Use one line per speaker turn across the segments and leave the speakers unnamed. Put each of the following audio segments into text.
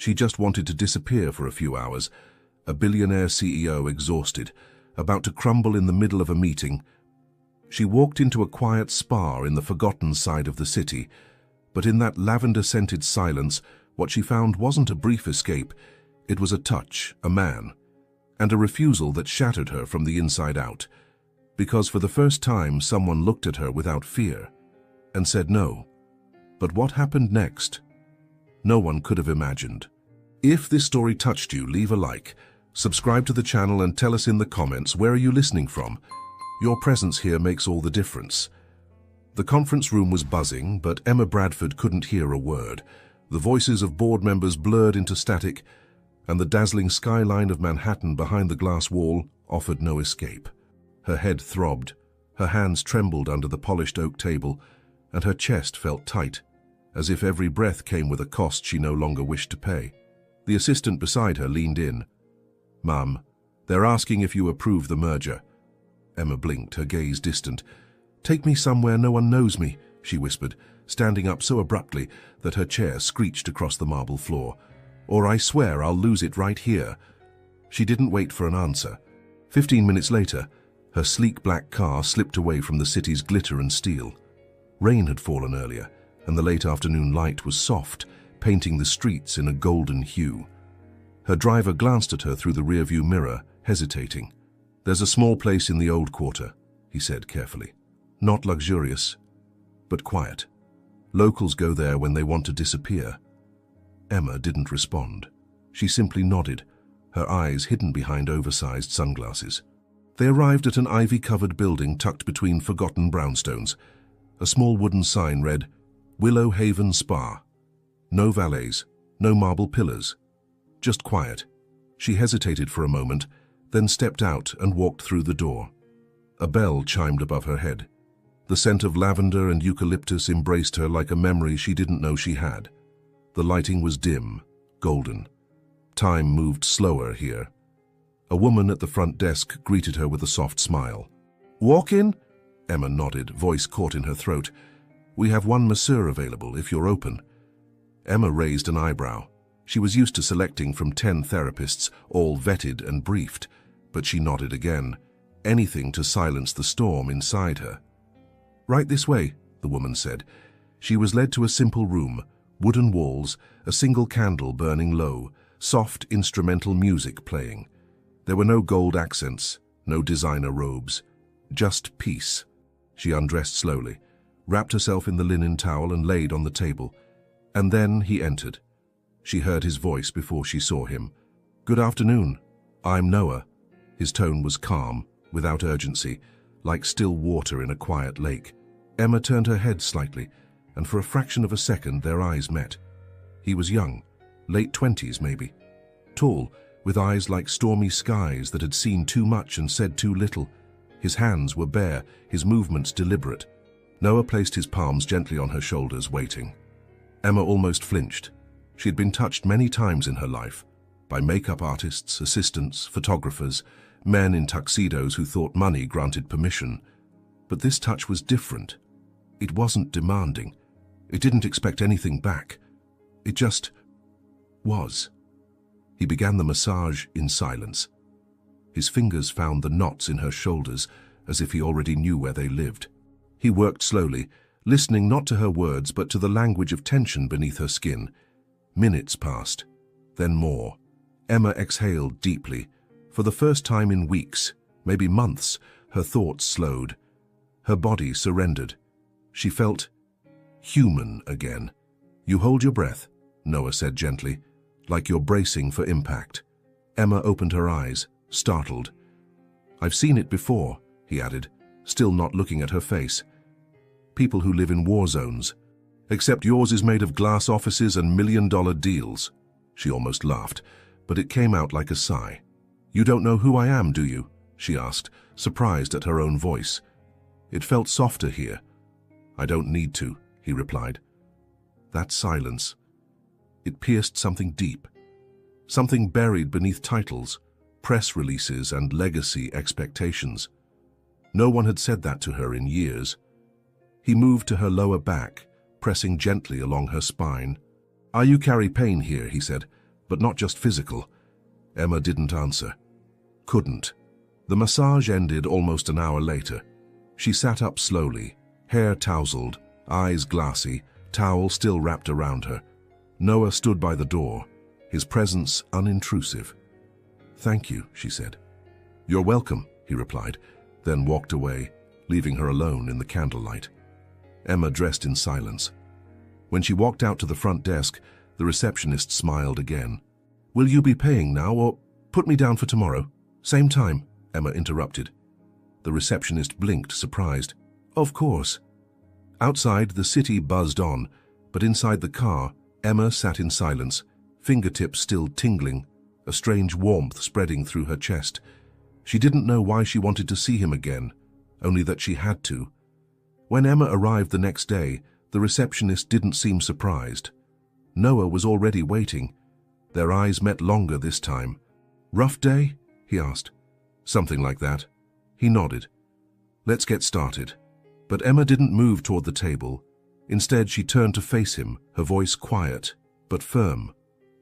She just wanted to disappear for a few hours, a billionaire CEO exhausted, about to crumble in the middle of a meeting. She walked into a quiet spa in the forgotten side of the city, but in that lavender-scented silence, what she found wasn't a brief escape. It was a touch, a man, and a refusal that shattered her from the inside out, because for the first time someone looked at her without fear and said no. But what happened next? No one could have imagined. If this story touched you, leave a like, subscribe to the channel and tell us in the comments where are you listening from. Your presence here makes all the difference. The conference room was buzzing, but Emma Bradford couldn't hear a word. The voices of board members blurred into static, and the dazzling skyline of Manhattan behind the glass wall offered no escape. Her head throbbed, her hands trembled under the polished oak table, and her chest felt tight, as if every breath came with a cost she no longer wished to pay. The assistant beside her leaned in. "Mum, they're asking if you approve the merger." Emma blinked, her gaze distant. "Take me somewhere no one knows me," she whispered, standing up so abruptly that her chair screeched across the marble floor. "Or I swear I'll lose it right here." She didn't wait for an answer. 15 minutes later, her sleek black car slipped away from the city's glitter and steel. Rain had fallen earlier, and the late afternoon light was soft, painting the streets in a golden hue. Her driver glanced at her through the rearview mirror, hesitating. "There's a small place in the old quarter," he said carefully. "Not luxurious, but quiet. Locals go there when they want to disappear." Emma didn't respond. She simply nodded, her eyes hidden behind oversized sunglasses. They arrived at an ivy-covered building tucked between forgotten brownstones. A small wooden sign read, "Willow Haven Spa." No valets, no marble pillars, just quiet. She hesitated for a moment, then stepped out and walked through the door. A bell chimed above her head. The scent of lavender and eucalyptus embraced her like a memory she didn't know she had. The lighting was dim, golden. Time moved slower here. A woman at the front desk greeted her with a soft smile. "Walk in?" Emma nodded, voice caught in her throat. "We have one masseur available, if you're open." Emma raised an eyebrow. She was used to selecting from 10 therapists, all vetted and briefed, but she nodded again, anything to silence the storm inside her. "Right this way," the woman said. She was led to a simple room, wooden walls, a single candle burning low, soft instrumental music playing. There were no gold accents, no designer robes, just peace. She undressed slowly, wrapped herself in the linen towel and laid on the table. And then he entered. She heard his voice before she saw him. "Good afternoon. I'm Noah." His tone was calm, without urgency, like still water in a quiet lake. Emma turned her head slightly, and for a fraction of a second their eyes met. He was young, late 20s maybe. Tall, with eyes like stormy skies that had seen too much and said too little. His hands were bare, his movements deliberate. Noah placed his palms gently on her shoulders, waiting. Emma almost flinched. She had been touched many times in her life, by makeup artists, assistants, photographers, men in tuxedos who thought money granted permission. But this touch was different. It wasn't demanding. It didn't expect anything back. It just was. He began the massage in silence. His fingers found the knots in her shoulders, as if he already knew where they lived. He worked slowly, listening not to her words but to the language of tension beneath her skin. Minutes passed, then more. Emma exhaled deeply. For the first time in weeks, maybe months, her thoughts slowed. Her body surrendered. She felt human again. "You hold your breath," Noah said gently, "like you're bracing for impact." Emma opened her eyes, startled. "I've seen it before," he added, still not looking at her face. "People who live in war zones. Except yours is made of glass offices and million-dollar deals." She almost laughed, but it came out like a sigh. "You don't know who I am, do you?" she asked, surprised at her own voice. It felt softer here. "I don't need to," he replied. That silence, it pierced something deep, something buried beneath titles, press releases, and legacy expectations. No one had said that to her in years. He moved to her lower back, pressing gently along her spine. "You carry pain here," he said, but not just physical. Emma didn't answer. Couldn't. The massage ended almost an hour later. She sat up slowly, hair tousled, eyes glassy, towel still wrapped around her. Noah stood by the door, his presence unintrusive. "Thank you," she said. "You're welcome," he replied, then walked away, leaving her alone in the candlelight. Emma dressed in silence. When she walked out to the front desk, the receptionist smiled again. "Will you be paying now, or put me down for tomorrow? Same time," Emma interrupted. The receptionist blinked, surprised. "Of course." Outside, the city buzzed on, but inside the car, Emma sat in silence, fingertips still tingling, a strange warmth spreading through her chest. She didn't know why she wanted to see him again, only that she had to. When Emma arrived the next day, the receptionist didn't seem surprised. Noah was already waiting. Their eyes met longer this time. "Rough day?" he asked. "Something like that." He nodded. "Let's get started." But Emma didn't move toward the table. Instead, she turned to face him, her voice quiet, but firm.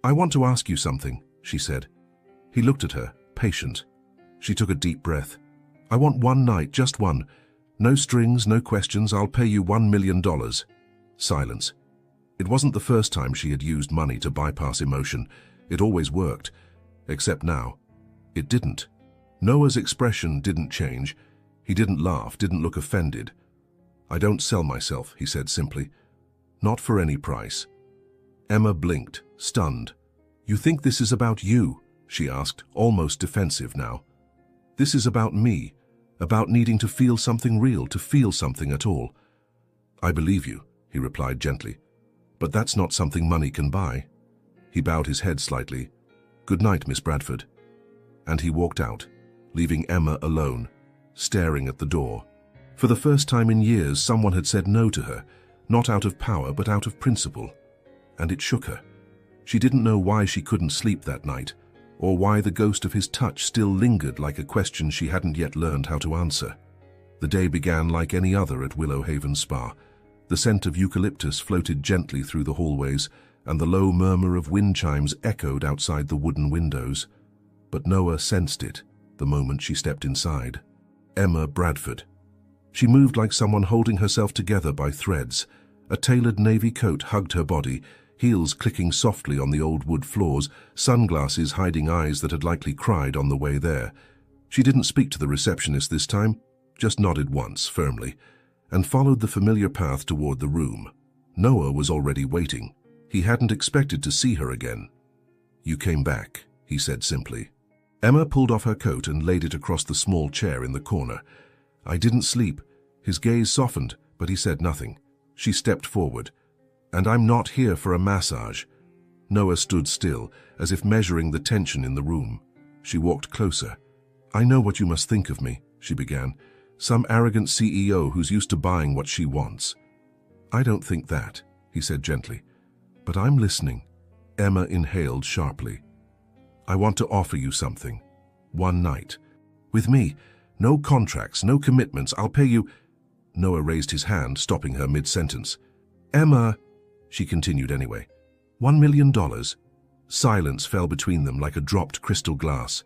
"I want to ask you something," she said. He looked at her, patient. She took a deep breath. "I want one night, just one. No strings, no questions, I'll pay you $1 million. Silence. It wasn't the first time she had used money to bypass emotion. It always worked. Except now. It didn't. Noah's expression didn't change. He didn't laugh, didn't look offended. "I don't sell myself," he said simply. "Not for any price." Emma blinked, stunned. "You think this is about you?" she asked, almost defensive now. "This is about me, about needing to feel something real, to feel something at all." "I believe you," he replied gently. "But that's not something money can buy." He bowed his head slightly. "Good night, Miss Bradford." And he walked out, leaving Emma alone, staring at the door. For the first time in years, someone had said no to her, not out of power, but out of principle. And it shook her. She didn't know why she couldn't sleep that night, or why the ghost of his touch still lingered like a question she hadn't yet learned how to answer. The day began like any other at Willow Haven Spa. The scent of eucalyptus floated gently through the hallways, and the low murmur of wind chimes echoed outside the wooden windows. But Noah sensed it the moment she stepped inside. Emma Bradford. She moved like someone holding herself together by threads. A tailored navy coat hugged her body, heels clicking softly on the old wood floors, sunglasses hiding eyes that had likely cried on the way there. She didn't speak to the receptionist this time, just nodded once, firmly, and followed the familiar path toward the room. Noah was already waiting. He hadn't expected to see her again. "You came back," he said simply. Emma pulled off her coat and laid it across the small chair in the corner. "I didn't sleep." His gaze softened, but he said nothing. She stepped forward. "And I'm not here for a massage." Noah stood still, as if measuring the tension in the room. She walked closer. "I know what you must think of me," she began. "Some arrogant CEO who's used to buying what she wants." "I don't think that," he said gently. "But I'm listening." Emma inhaled sharply. "I want to offer you something. One night. With me. No contracts, no commitments. I'll pay you—" Noah raised his hand, stopping her mid-sentence. "Emma," she continued anyway. $1 million. Silence fell between them like a dropped crystal glass.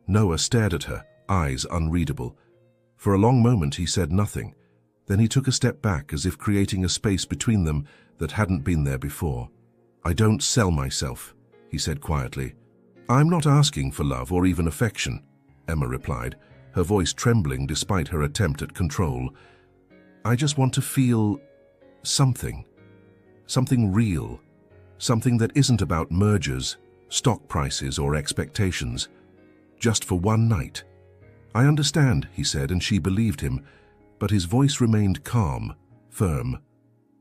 Noah stared at her, eyes unreadable. For a long moment he said nothing. Then he took a step back, as if creating a space between them that hadn't been there before. "I don't sell myself," he said quietly. "I'm not asking for love or even affection," Emma replied, her voice trembling despite her attempt at control. "I just want to feel something. Something real. Something that isn't about mergers, stock prices, or expectations. Just for one night." "I understand," he said, and she believed him, but his voice remained calm, firm.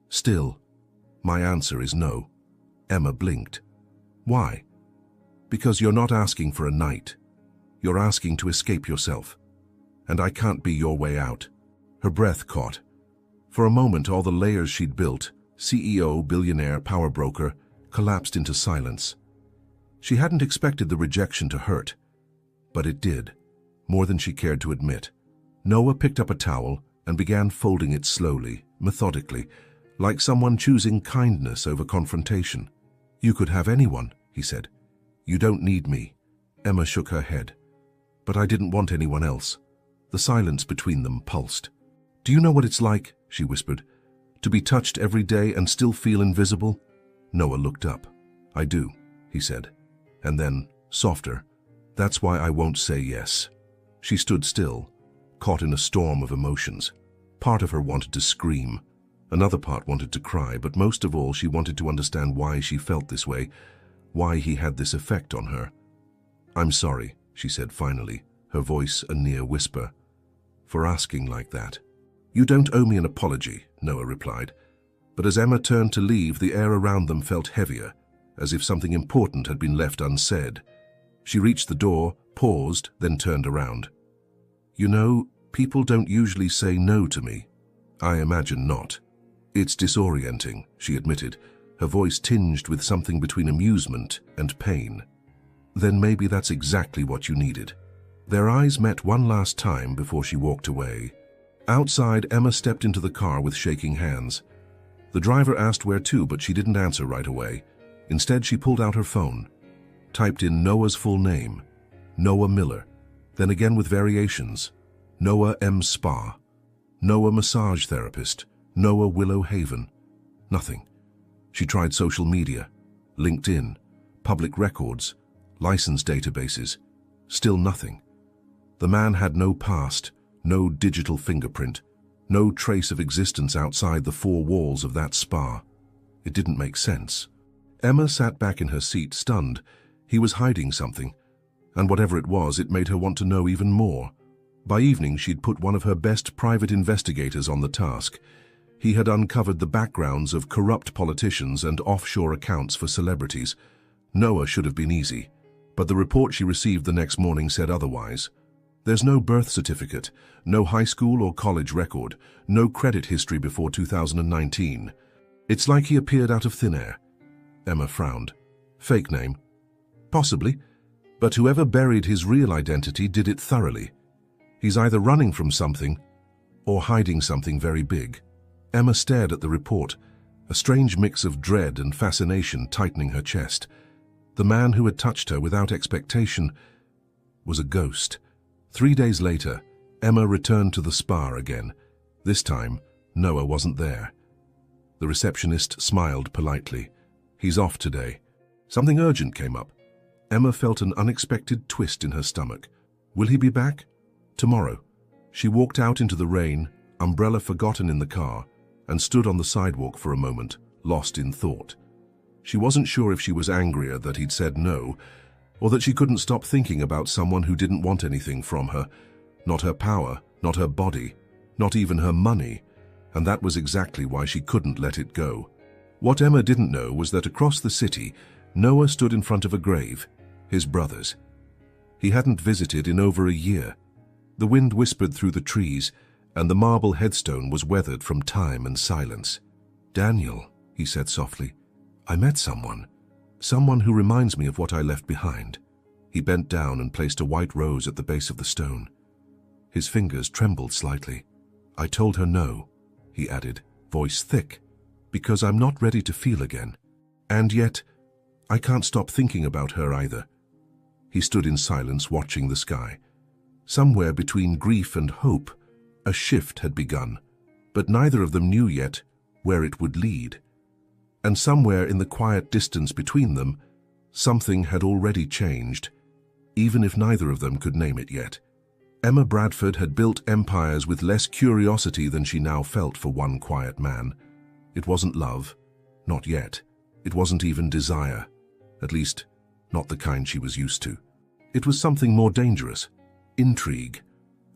"Still, my answer is no." Emma blinked. "Why?" "Because you're not asking for a night. You're asking to escape yourself. And I can't be your way out." Her breath caught. For a moment, all the layers she'd built, CEO, billionaire, power broker, collapsed into silence. She hadn't expected the rejection to hurt, but it did, more than she cared to admit. Noah picked up a towel and began folding it slowly, methodically, like someone choosing kindness over confrontation. "You could have anyone," he said. You don't need me. Emma shook her head. But I didn't want anyone else. The silence between them pulsed. Do you know what it's like, she whispered, to be touched every day and still feel invisible? Noah looked up. I do, he said. And then, softer, that's why I won't say yes. She stood still, caught in a storm of emotions. Part of her wanted to scream. Another part wanted to cry, but most of all she wanted to understand why she felt this way, why he had this effect on her. I'm sorry, she said finally, her voice a near whisper, for asking like that. You don't owe me an apology, Noah replied. But as Emma turned to leave, the air around them felt heavier, as if something important had been left unsaid. She reached the door, paused, then turned around. You know, people don't usually say no to me. I imagine not. It's disorienting, she admitted, her voice tinged with something between amusement and pain. Then maybe that's exactly what you needed. Their eyes met one last time before she walked away. Outside, Emma stepped into the car with shaking hands. The driver asked where to, but she didn't answer right away. Instead, she pulled out her phone, typed in Noah's full name, Noah Miller, then again with variations, Noah M. Spa, Noah Massage Therapist, Noah Willow Haven. Nothing. She tried social media, LinkedIn, public records, license databases. Still nothing. The man had no past, no digital fingerprint, no trace of existence outside the four walls of that spa. It didn't make sense. Emma sat back in her seat, stunned. He was hiding something, and whatever it was, it made her want to know even more. By evening, she'd put one of her best private investigators on the task. He had uncovered the backgrounds of corrupt politicians and offshore accounts for celebrities. Noah should have been easy, but the report she received the next morning said otherwise. There's no birth certificate, no high school or college record, no credit history before 2019. It's like he appeared out of thin air. Emma frowned. Fake name? Possibly, but whoever buried his real identity did it thoroughly. He's either running from something or hiding something very big. Emma stared at the report, a strange mix of dread and fascination tightening her chest. The man who had touched her without expectation was a ghost. 3 days later, Emma returned to the spa again. This time, Noah wasn't there. The receptionist smiled politely. He's off today. Something urgent came up. Emma felt an unexpected twist in her stomach. Will he be back? Tomorrow. She walked out into the rain, umbrella forgotten in the car, and stood on the sidewalk for a moment, lost in thought. She wasn't sure if she was angrier that he'd said no, or that she couldn't stop thinking about someone who didn't want anything from her. Not her power, not her body, not even her money, and that was exactly why she couldn't let it go. What Emma didn't know was that across the city, Noah stood in front of a grave, his brother's. He hadn't visited in over a year. The wind whispered through the trees, and the marble headstone was weathered from time and silence. Daniel, he said softly, I met someone who reminds me of what I left behind. He bent down and placed a white rose at the base of the stone. His fingers trembled slightly. I told her no, he added, voice thick, because I'm not ready to feel again. And yet, I can't stop thinking about her either. He stood in silence, watching the sky. Somewhere between grief and hope, a shift had begun, but neither of them knew yet where it would lead. And somewhere in the quiet distance between them, something had already changed, even if neither of them could name it yet. Emma Bradford had built empires with less curiosity than she now felt for one quiet man. It wasn't love, not yet. It wasn't even desire, at least not the kind she was used to. It was something more dangerous, intrigue,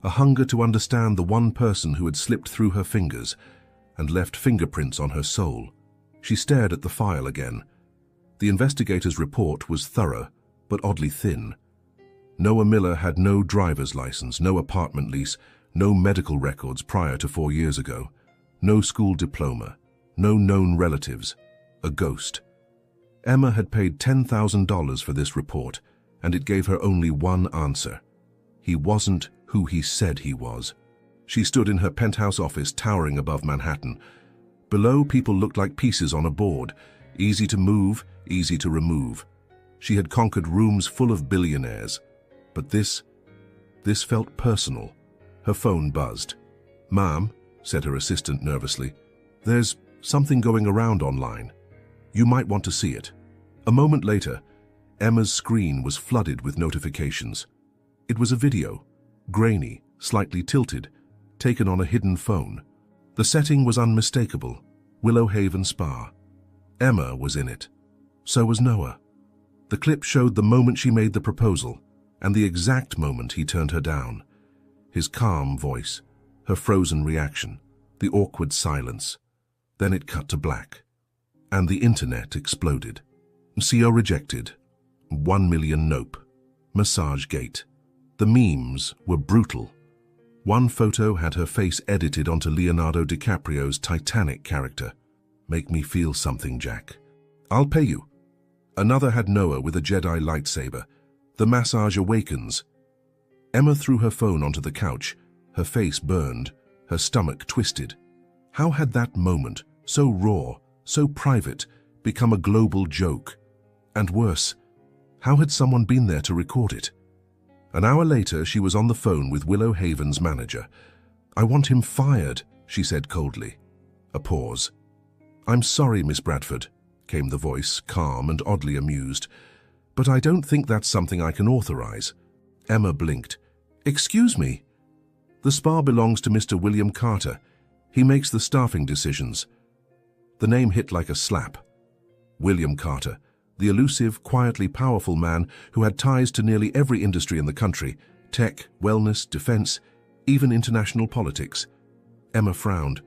a hunger to understand the one person who had slipped through her fingers and left fingerprints on her soul. She stared at the file again. The investigator's report was thorough, but oddly thin. Noah Miller had no driver's license, no apartment lease, no medical records prior to 4 years ago, no school diploma, no known relatives, a ghost. Emma had paid $10,000 for this report, and it gave her only one answer. He wasn't who he said he was. She stood in her penthouse office towering above Manhattan. Below, people looked like pieces on a board, easy to move, easy to remove. She had conquered rooms full of billionaires. But this felt personal. Her phone buzzed. "Ma'am," said her assistant nervously, "there's something going around online. You might want to see it." A moment later, Emma's screen was flooded with notifications. It was a video, grainy, slightly tilted, taken on a hidden phone. The setting was unmistakable: Willow Haven Spa. Emma was in it. So was Noah. The clip showed the moment she made the proposal, and the exact moment he turned her down. His calm voice, her frozen reaction, the awkward silence. Then it cut to black, and the internet exploded. CEO rejected. 1 million nope. Massage gate. The memes were brutal. One photo had her face edited onto Leonardo DiCaprio's Titanic character. "Make me feel something, Jack. I'll pay you." Another had Noah with a Jedi lightsaber. "The massage awakens." Emma threw her phone onto the couch, her face burned, her stomach twisted. How had that moment, so raw, so private, become a global joke? And worse, how had someone been there to record it? An hour later, she was on the phone with Willow Haven's manager. "I want him fired," she said coldly. A pause. "I'm sorry, Miss Bradford," came the voice, calm and oddly amused, "but I don't think that's something I can authorize." Emma blinked. "Excuse me?" "The spa belongs to Mr. William Carter. He makes the staffing decisions." The name hit like a slap. William Carter, the elusive, quietly powerful man who had ties to nearly every industry in the country: tech, wellness, defense, even international politics. Emma frowned.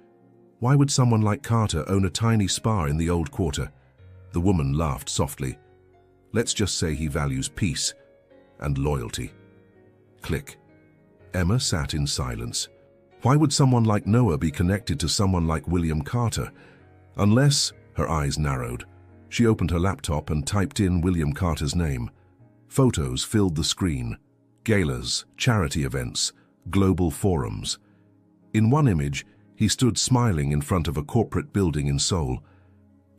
Why would someone like Carter own a tiny spa in the old quarter? The woman laughed softly. "Let's just say he values peace and loyalty." Click. Emma sat in silence. Why would someone like Noah be connected to someone like William Carter? Unless, her eyes narrowed. She opened her laptop and typed in William Carter's name. Photos filled the screen. Galas, charity events, global forums. In one image, he stood smiling in front of a corporate building in Seoul.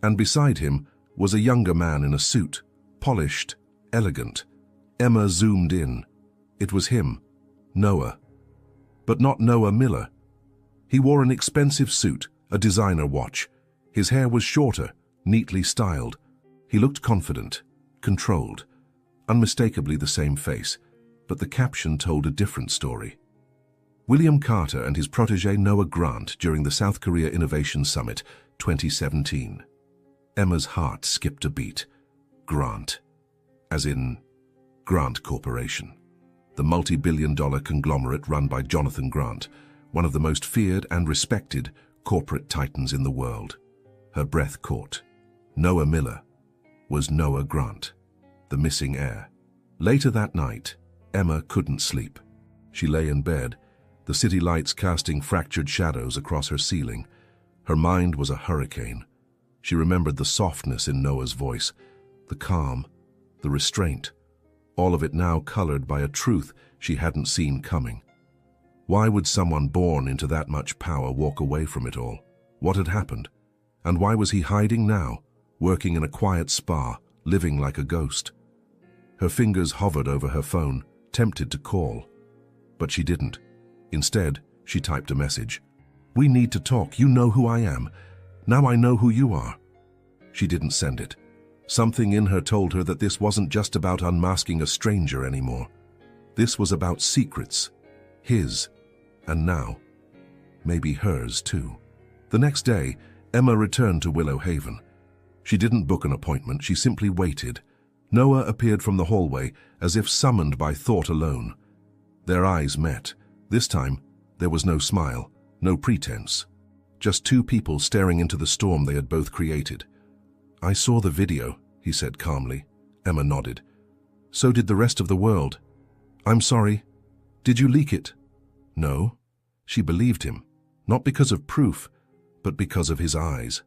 And beside him was a younger man in a suit, polished, elegant. Emma zoomed in. It was him, Noah. But not Noah Miller. He wore an expensive suit, a designer watch. His hair was shorter, neatly styled. He looked confident, controlled, unmistakably the same face, but the caption told a different story. William Carter and his protege Noah Grant during the South Korea Innovation Summit 2017. Emma's heart skipped a beat. Grant, as in Grant Corporation, the multi-billion-dollar conglomerate run by Jonathan Grant, one of the most feared and respected corporate titans in the world. Her breath caught. Noah Miller was Noah Grant, the missing heir. Later that night, Emma couldn't sleep. She lay in bed, the city lights casting fractured shadows across her ceiling. Her mind was a hurricane. She remembered the softness in Noah's voice, the calm, the restraint, all of it now colored by a truth she hadn't seen coming. Why would someone born into that much power walk away from it all? What had happened? And why was he hiding now, working in a quiet spa, living like a ghost? Her fingers hovered over her phone, tempted to call. But she didn't. Instead, she typed a message. "We need to talk. You know who I am. Now I know who you are." She didn't send it. Something in her told her that this wasn't just about unmasking a stranger anymore. This was about secrets. His, and now, maybe hers too. The next day, Emma returned to Willow Haven. She didn't book an appointment, she simply waited. Noah appeared from the hallway, as if summoned by thought alone. Their eyes met. This time, there was no smile, no pretense. Just two people staring into the storm they had both created. "I saw the video," he said calmly. Emma nodded. "So did the rest of the world." "I'm sorry. Did you leak it?" No. She believed him, not because of proof, but because of his eyes.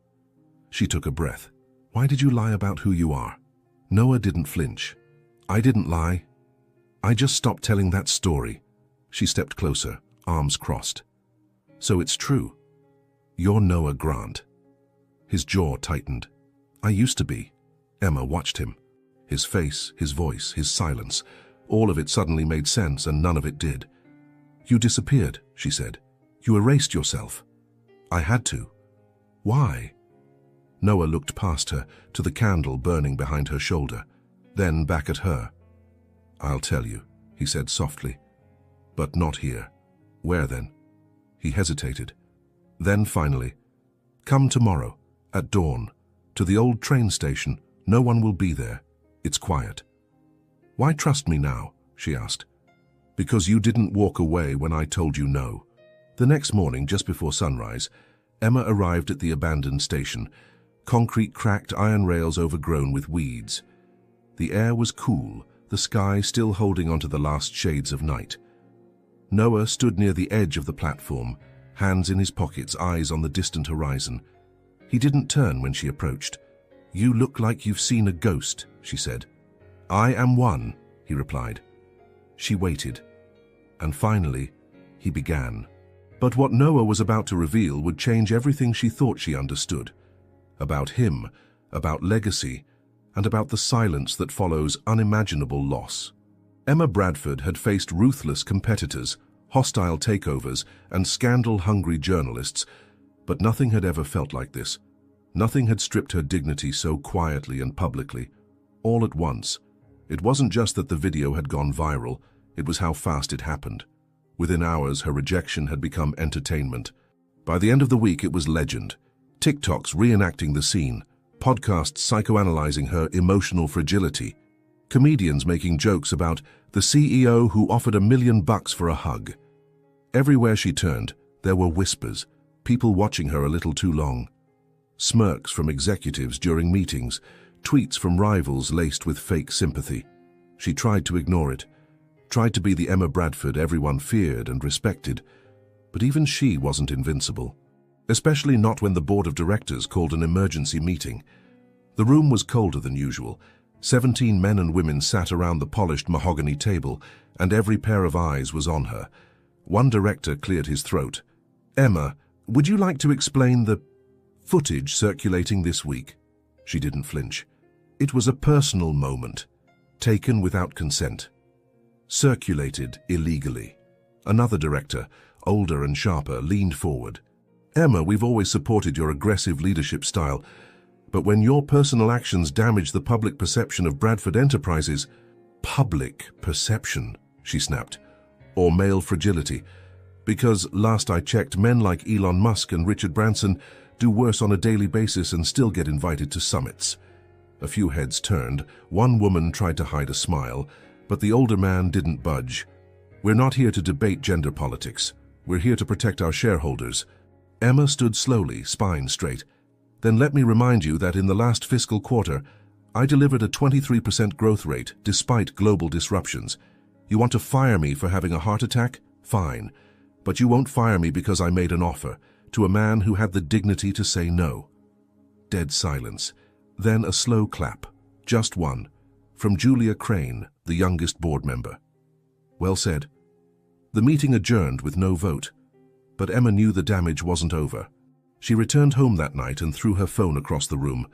She took a breath. "Why did you lie about who you are?" Noah didn't flinch. "I didn't lie. I just stopped telling that story." She stepped closer, arms crossed. "So it's true. You're Noah Grant." His jaw tightened. "I used to be." Emma watched him. His face, his voice, his silence, all of it suddenly made sense and none of it did. "You disappeared," she said. "You erased yourself." "I had to." "Why?" Noah looked past her to the candle burning behind her shoulder, then back at her. "I'll tell you," he said softly. "But not here." "Where then?" He hesitated. Then finally, "Come tomorrow, at dawn, to the old train station. No one will be there. It's quiet." "Why trust me now?" she asked. "Because you didn't walk away when I told you no." The next morning, just before sunrise, Emma arrived at the abandoned station, concrete cracked, iron rails overgrown with weeds. The air was cool, the sky still holding onto the last shades of night. Noah stood near the edge of the platform, hands in his pockets, eyes on the distant horizon. He didn't turn when she approached. "You look like you've seen a ghost," she said. "I am one," he replied. She waited, and finally, he began. But what Noah was about to reveal would change everything she thought she understood. About him, about legacy, and about the silence that follows unimaginable loss. Emma Bradford had faced ruthless competitors, hostile takeovers, and scandal-hungry journalists, but nothing had ever felt like this. Nothing had stripped her dignity so quietly and publicly. All at once. It wasn't just that the video had gone viral, it was how fast it happened. Within hours, her rejection had become entertainment. By the end of the week, it was legend. TikToks reenacting the scene, podcasts psychoanalyzing her emotional fragility, comedians making jokes about the CEO who offered $1 million for a hug. Everywhere she turned, there were whispers, people watching her a little too long. Smirks from executives during meetings, tweets from rivals laced with fake sympathy. She tried to ignore it, tried to be the Emma Bradford everyone feared and respected, but even she wasn't invincible. Especially not when the board of directors called an emergency meeting. The room was colder than usual. 17 men and women sat around the polished mahogany table, and every pair of eyes was on her. One director cleared his throat. "Emma, would you like to explain the footage circulating this week?" She didn't flinch. It was a personal moment, taken without consent. Circulated illegally. Another director, older and sharper, leaned forward. "Emma, we've always supported your aggressive leadership style, but when your personal actions damage the public perception of Bradford Enterprises—" "Public perception," she snapped, "or male fragility. Because last I checked, men like Elon Musk and Richard Branson do worse on a daily basis and still get invited to summits." A few heads turned. One woman tried to hide a smile, but the older man didn't budge. "We're not here to debate gender politics. We're here to protect our shareholders." Emma stood slowly, spine straight. "Then let me remind you that in the last fiscal quarter, I delivered a 23% growth rate despite global disruptions. You want to fire me for having a heart attack? Fine. But you won't fire me because I made an offer to a man who had the dignity to say no." Dead silence. Then a slow clap. Just one. From Julia Crane, the youngest board member. "Well said." The meeting adjourned with no vote. But Emma knew the damage wasn't over. She returned home that night and threw her phone across the room.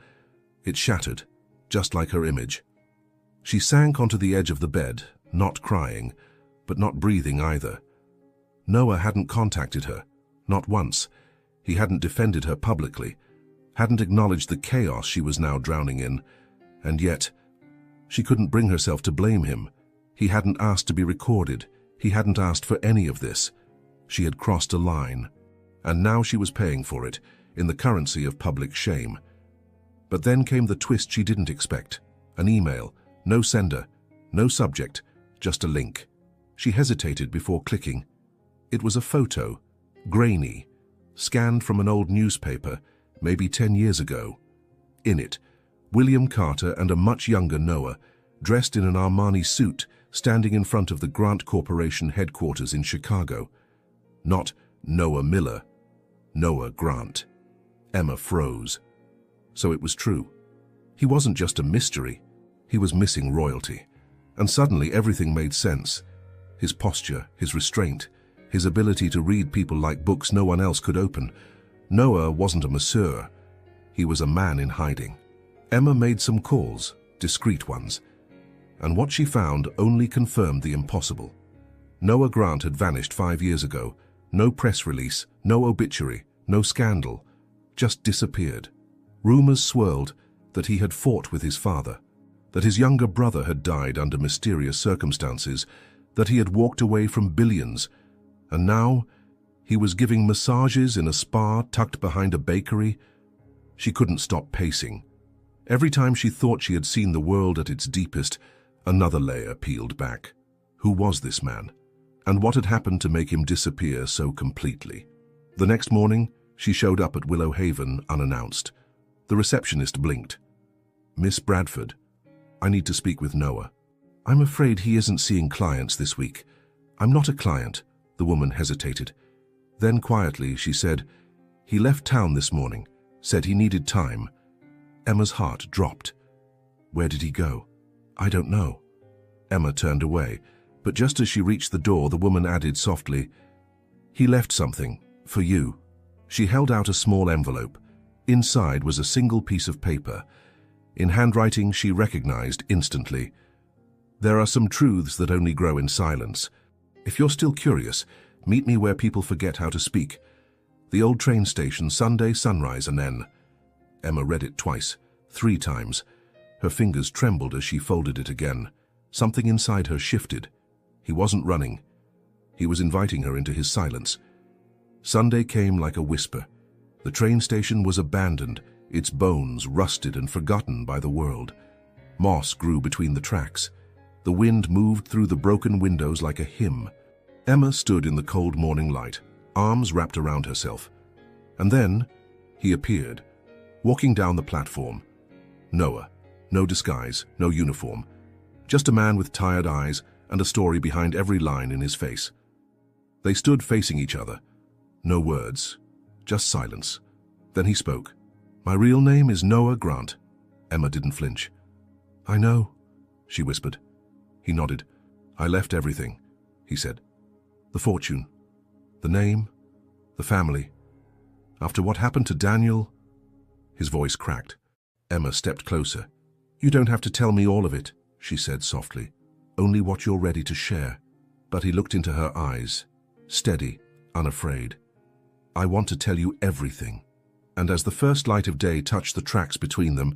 It shattered, just like her image. She sank onto the edge of the bed, not crying, but not breathing either. Noah hadn't contacted her, not once. He hadn't defended her publicly, hadn't acknowledged the chaos she was now drowning in. And yet, she couldn't bring herself to blame him. He hadn't asked to be recorded. He hadn't asked for any of this. She had crossed a line, and now she was paying for it, in the currency of public shame. But then came the twist she didn't expect. An email, no sender, no subject, just a link. She hesitated before clicking. It was a photo, grainy, scanned from an old newspaper, maybe 10 years ago. In it, William Carter and a much younger Noah, dressed in an Armani suit, standing in front of the Grant Corporation headquarters in Chicago. Not Noah Miller, Noah Grant. Emma froze. So it was true. He wasn't just a mystery. He was missing royalty. And suddenly everything made sense. His posture, his restraint, his ability to read people like books no one else could open. Noah wasn't a masseur. He was a man in hiding. Emma made some calls, discreet ones. And what she found only confirmed the impossible. Noah Grant had vanished 5 years ago. No press release, no obituary, no scandal. Just disappeared. Rumors swirled that he had fought with his father, that his younger brother had died under mysterious circumstances, that he had walked away from billions, and now he was giving massages in a spa tucked behind a bakery. She couldn't stop pacing. Every time she thought she had seen the world at its deepest, another layer peeled back. Who was this man? And what had happened to make him disappear so completely? The next morning, she showed up at Willow Haven unannounced. The receptionist blinked. "Miss Bradford, I need to speak with Noah." "I'm afraid he isn't seeing clients this week." "I'm not a client," the woman hesitated. Then quietly she said, "He left town this morning, said he needed time." Emma's heart dropped. "Where did he go?" "I don't know." Emma turned away, but just as she reached the door, the woman added softly, "He left something, for you." She held out a small envelope. Inside was a single piece of paper. In handwriting she recognized instantly. "There are some truths that only grow in silence. If you're still curious, meet me where people forget how to speak. The old train station, Sunday sunrise and then." Emma read it twice, 3 times. Her fingers trembled as she folded it again. Something inside her shifted. He wasn't running. He was inviting her into his silence. Sunday came like a whisper. The train station was abandoned, its bones rusted and forgotten by the world. Moss grew between the tracks. The wind moved through the broken windows like a hymn. Emma stood in the cold morning light, arms wrapped around herself. And then he appeared, walking down the platform. Noah. No disguise, no uniform. Just a man with tired eyes and a story behind every line in his face. They stood facing each other. No words, just silence. Then he spoke. "My real name is Noah Grant." Emma didn't flinch. "I know," she whispered. He nodded. "I left everything," he said. "The fortune, the name, the family. After what happened to Daniel..." His voice cracked. Emma stepped closer. "You don't have to tell me all of it," she said softly. "Only what you're ready to share." But he looked into her eyes, steady, unafraid. "I want to tell you everything." And as the first light of day touched the tracks between them,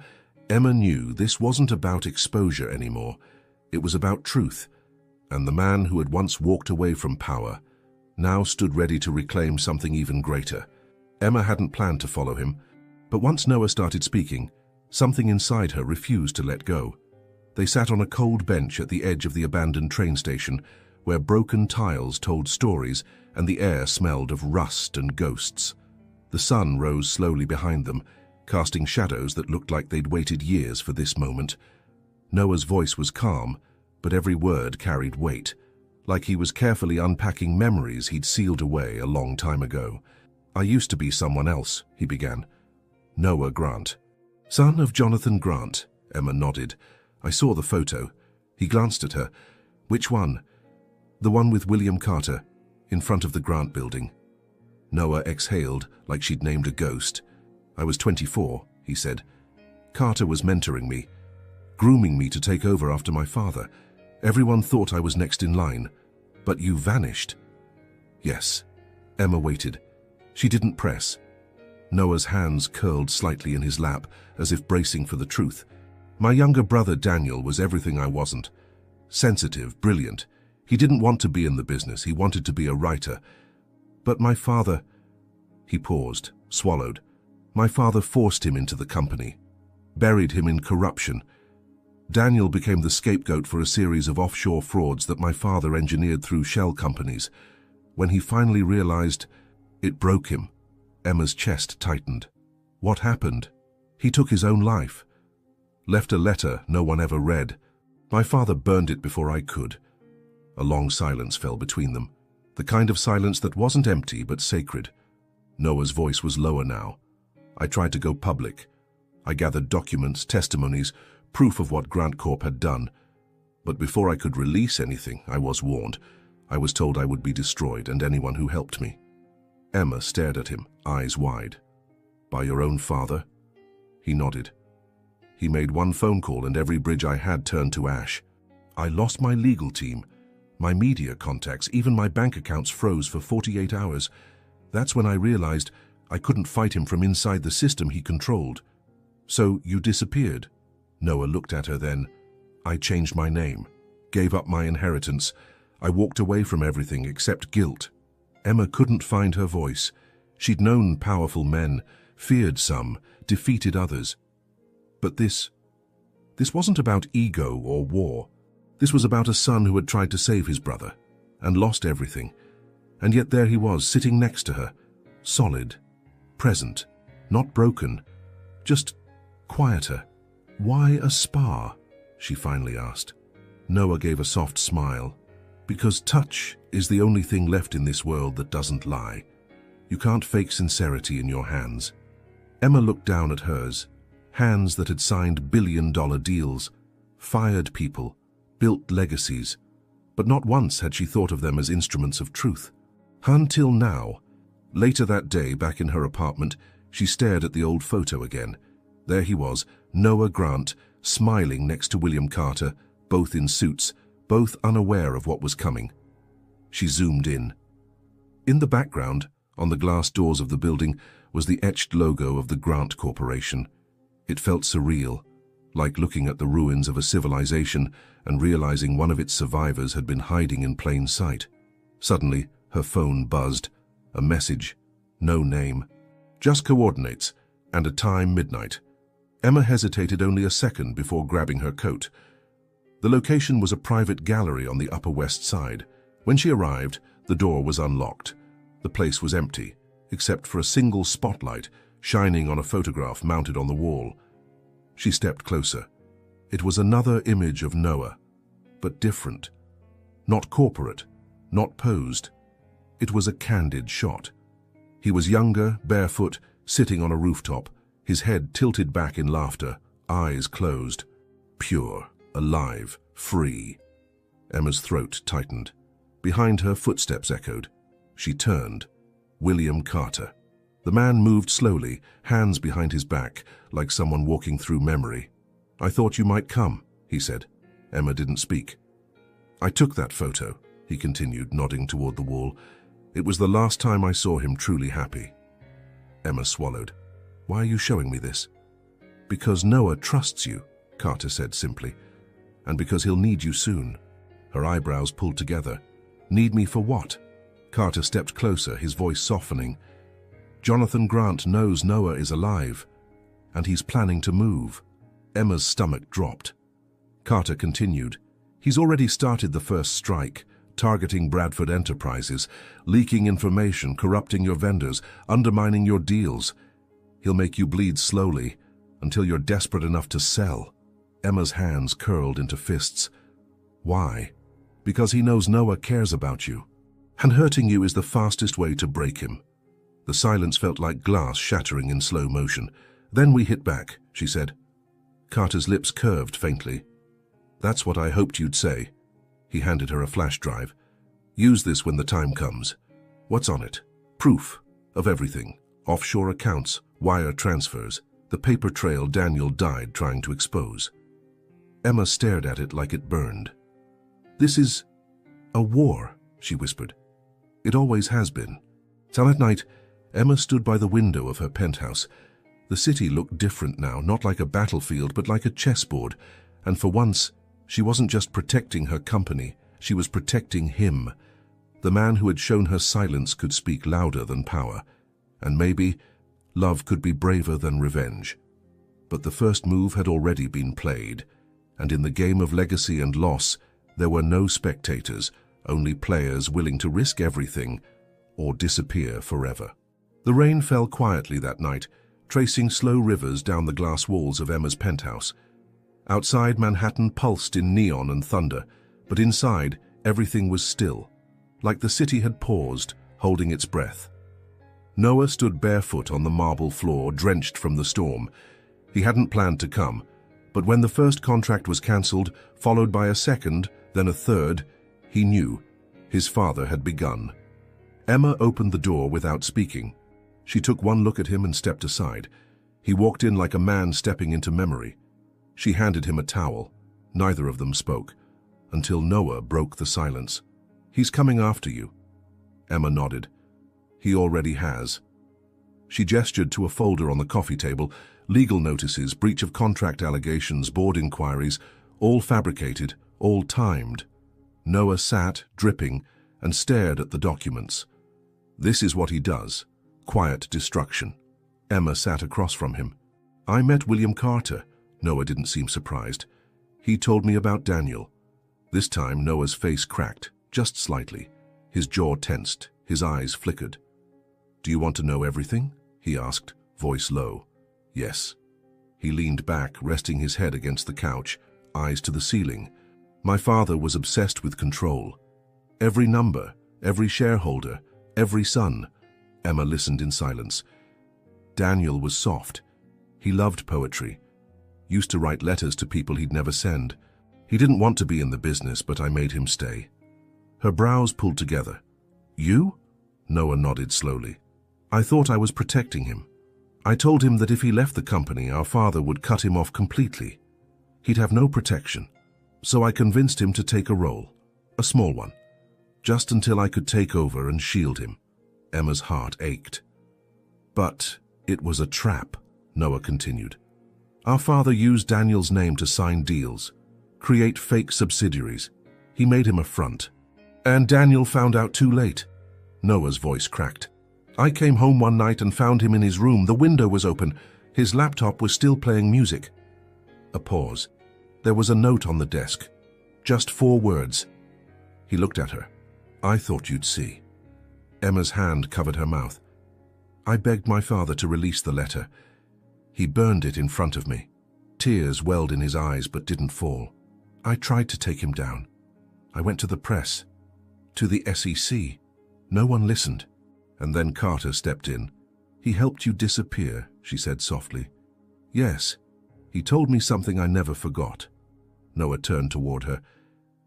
Emma knew this wasn't about exposure anymore. It was about truth. And the man who had once walked away from power now stood ready to reclaim something even greater. Emma hadn't planned to follow him, but once Noah started speaking, something inside her refused to let go. They sat on a cold bench at the edge of the abandoned train station, where broken tiles told stories and the air smelled of rust and ghosts. The sun rose slowly behind them, casting shadows that looked like they'd waited years for this moment. Noah's voice was calm, but every word carried weight, like he was carefully unpacking memories he'd sealed away a long time ago. "I used to be someone else," he began. "Noah Grant." "Son of Jonathan Grant," Emma nodded. "I saw the photo." He glanced at her. "Which one?" "The one with William Carter, in front of the Grant building." Noah exhaled like she'd named a ghost. "I was 24, he said. "Carter was mentoring me, grooming me to take over after my father. Everyone thought I was next in line. But you vanished." "Yes." Emma waited. She didn't press. Noah's hands curled slightly in his lap, as if bracing for the truth. "My younger brother Daniel was everything I wasn't. Sensitive, brilliant. He didn't want to be in the business, he wanted to be a writer. But my father..." He paused, swallowed. "My father forced him into the company, buried him in corruption. Daniel became the scapegoat for a series of offshore frauds that my father engineered through shell companies. When he finally realized, it broke him." Emma's chest tightened. "What happened?" "He took his own life. Left a letter no one ever read. My father burned it before I could." A long silence fell between them, the kind of silence that wasn't empty but sacred. Noah's voice was lower now. "I tried to go public. I gathered documents, testimonies, proof of what Grant Corp had done. But before I could release anything, I was warned. I was told I would be destroyed and anyone who helped me." Emma stared at him, eyes wide. "By your own father?" He nodded. He made one phone call and every bridge I had turned to ash. I lost my legal team, my media contacts, even my bank accounts froze for 48 hours. That's when I realized I couldn't fight him from inside the system he controlled. So you disappeared? Noah looked at her then. I changed my name, gave up my inheritance. I walked away from everything except guilt. Emma couldn't find her voice. She'd known powerful men, feared some, defeated others. But this wasn't about ego or war. This was about a son who had tried to save his brother and lost everything. And yet there he was, sitting next to her, solid, present, not broken, just quieter. Why a spa? She finally asked. Noah gave a soft smile. Because touch is the only thing left in this world that doesn't lie. You can't fake sincerity in your hands. Emma looked down at hers, hands that had signed billion-dollar deals, fired people, built legacies, but not once had she thought of them as instruments of truth. Until now. Later that day, back in her apartment, she stared at the old photo again. There he was, Noah Grant, smiling next to William Carter, both in suits, both unaware of what was coming. She zoomed in. In the background, on the glass doors of the building, was the etched logo of the Grant Corporation. It felt surreal, like looking at the ruins of a civilization and realizing one of its survivors had been hiding in plain sight. Suddenly, her phone buzzed. A message. No name. Just coordinates, and a time midnight. Emma hesitated only a second before grabbing her coat. The location was a private gallery on the Upper West Side. When she arrived, the door was unlocked. The place was empty, except for a single spotlight shining on a photograph mounted on the wall. She stepped closer. It was another image of Noah, but different. Not corporate, not posed. It was a candid shot. He was younger, barefoot, sitting on a rooftop, his head tilted back in laughter, eyes closed. Pure, alive, free. Emma's throat tightened. Behind her, footsteps echoed. She turned. William Carter. The man moved slowly, hands behind his back, like someone walking through memory. "I thought you might come," he said. Emma didn't speak. "I took that photo," he continued, nodding toward the wall. "It was the last time I saw him truly happy." Emma swallowed. "Why are you showing me this?" "Because Noah trusts you," Carter said simply. "And because he'll need you soon." Her eyebrows pulled together. "Need me for what?" Carter stepped closer, his voice softening. "Jonathan Grant knows Noah is alive, and he's planning to move." Emma's stomach dropped. Carter continued. "He's already started the first strike, targeting Bradford Enterprises, leaking information, corrupting your vendors, undermining your deals. He'll make you bleed slowly, until you're desperate enough to sell." Emma's hands curled into fists. "Why?" "Because he knows Noah cares about you. And hurting you is the fastest way to break him." The silence felt like glass shattering in slow motion. "Then we hit back," she said. Carter's lips curved faintly. "That's what I hoped you'd say." He handed her a flash drive. "Use this when the time comes." "What's on it?" "Proof of everything. Offshore accounts, wire transfers, the paper trail Daniel died trying to expose." Emma stared at it like it burned. "This is a war," she whispered. "It always has been." So that night, Emma stood by the window of her penthouse. The city looked different now, not like a battlefield, but like a chessboard. And for once, she wasn't just protecting her company, she was protecting him. The man who had shown her silence could speak louder than power. And maybe, love could be braver than revenge. But the first move had already been played. And in the game of legacy and loss, there were no spectators, only players willing to risk everything or disappear forever. The rain fell quietly that night, tracing slow rivers down the glass walls of Emma's penthouse. Outside, Manhattan pulsed in neon and thunder, but inside, everything was still, like the city had paused, holding its breath. Noah stood barefoot on the marble floor, drenched from the storm. He hadn't planned to come, but when the first contract was cancelled, followed by a second, then a third, he knew. His father had begun. Emma opened the door without speaking. She took one look at him and stepped aside. He walked in like a man stepping into memory. She handed him a towel. Neither of them spoke, until Noah broke the silence. "He's coming after you." Emma nodded. "He already has." She gestured to a folder on the coffee table. Legal notices, breach of contract allegations, board inquiries, all fabricated, all timed. Noah sat, dripping, and stared at the documents. This is what he does. Quiet destruction. Emma sat across from him. "I met William Carter." Noah didn't seem surprised. "He told me about Daniel." This time Noah's face cracked, just slightly. His jaw tensed, his eyes flickered. "Do you want to know everything?" he asked, voice low. "Yes." He leaned back, resting his head against the couch, eyes to the ceiling. "My father was obsessed with control. Every number, every shareholder, every son." Emma listened in silence. "Daniel was soft. He loved poetry. Used to write letters to people he'd never send. He didn't want to be in the business, but I made him stay." Her brows pulled together. "You?" Noah nodded slowly. "I thought I was protecting him. I told him that if he left the company, our father would cut him off completely. He'd have no protection. So I convinced him to take a role, a small one, just until I could take over and shield him." Emma's heart ached. "But it was a trap," Noah continued. "Our father used Daniel's name to sign deals, create fake subsidiaries. He made him a front. And Daniel found out too late." Noah's voice cracked. "I came home one night and found him in his room. The window was open. His laptop was still playing music." A pause. There was a note on the desk. Just 4 words. He looked at her. "I thought you'd see." Emma's hand covered her mouth. "I begged my father to release the letter. He burned it in front of me." Tears welled in his eyes but didn't fall. "I tried to take him down. I went to the press, to the SEC. No one listened. And then Carter stepped in. He helped you disappear," she said softly. "Yes. He told me something I never forgot." Noah turned toward her.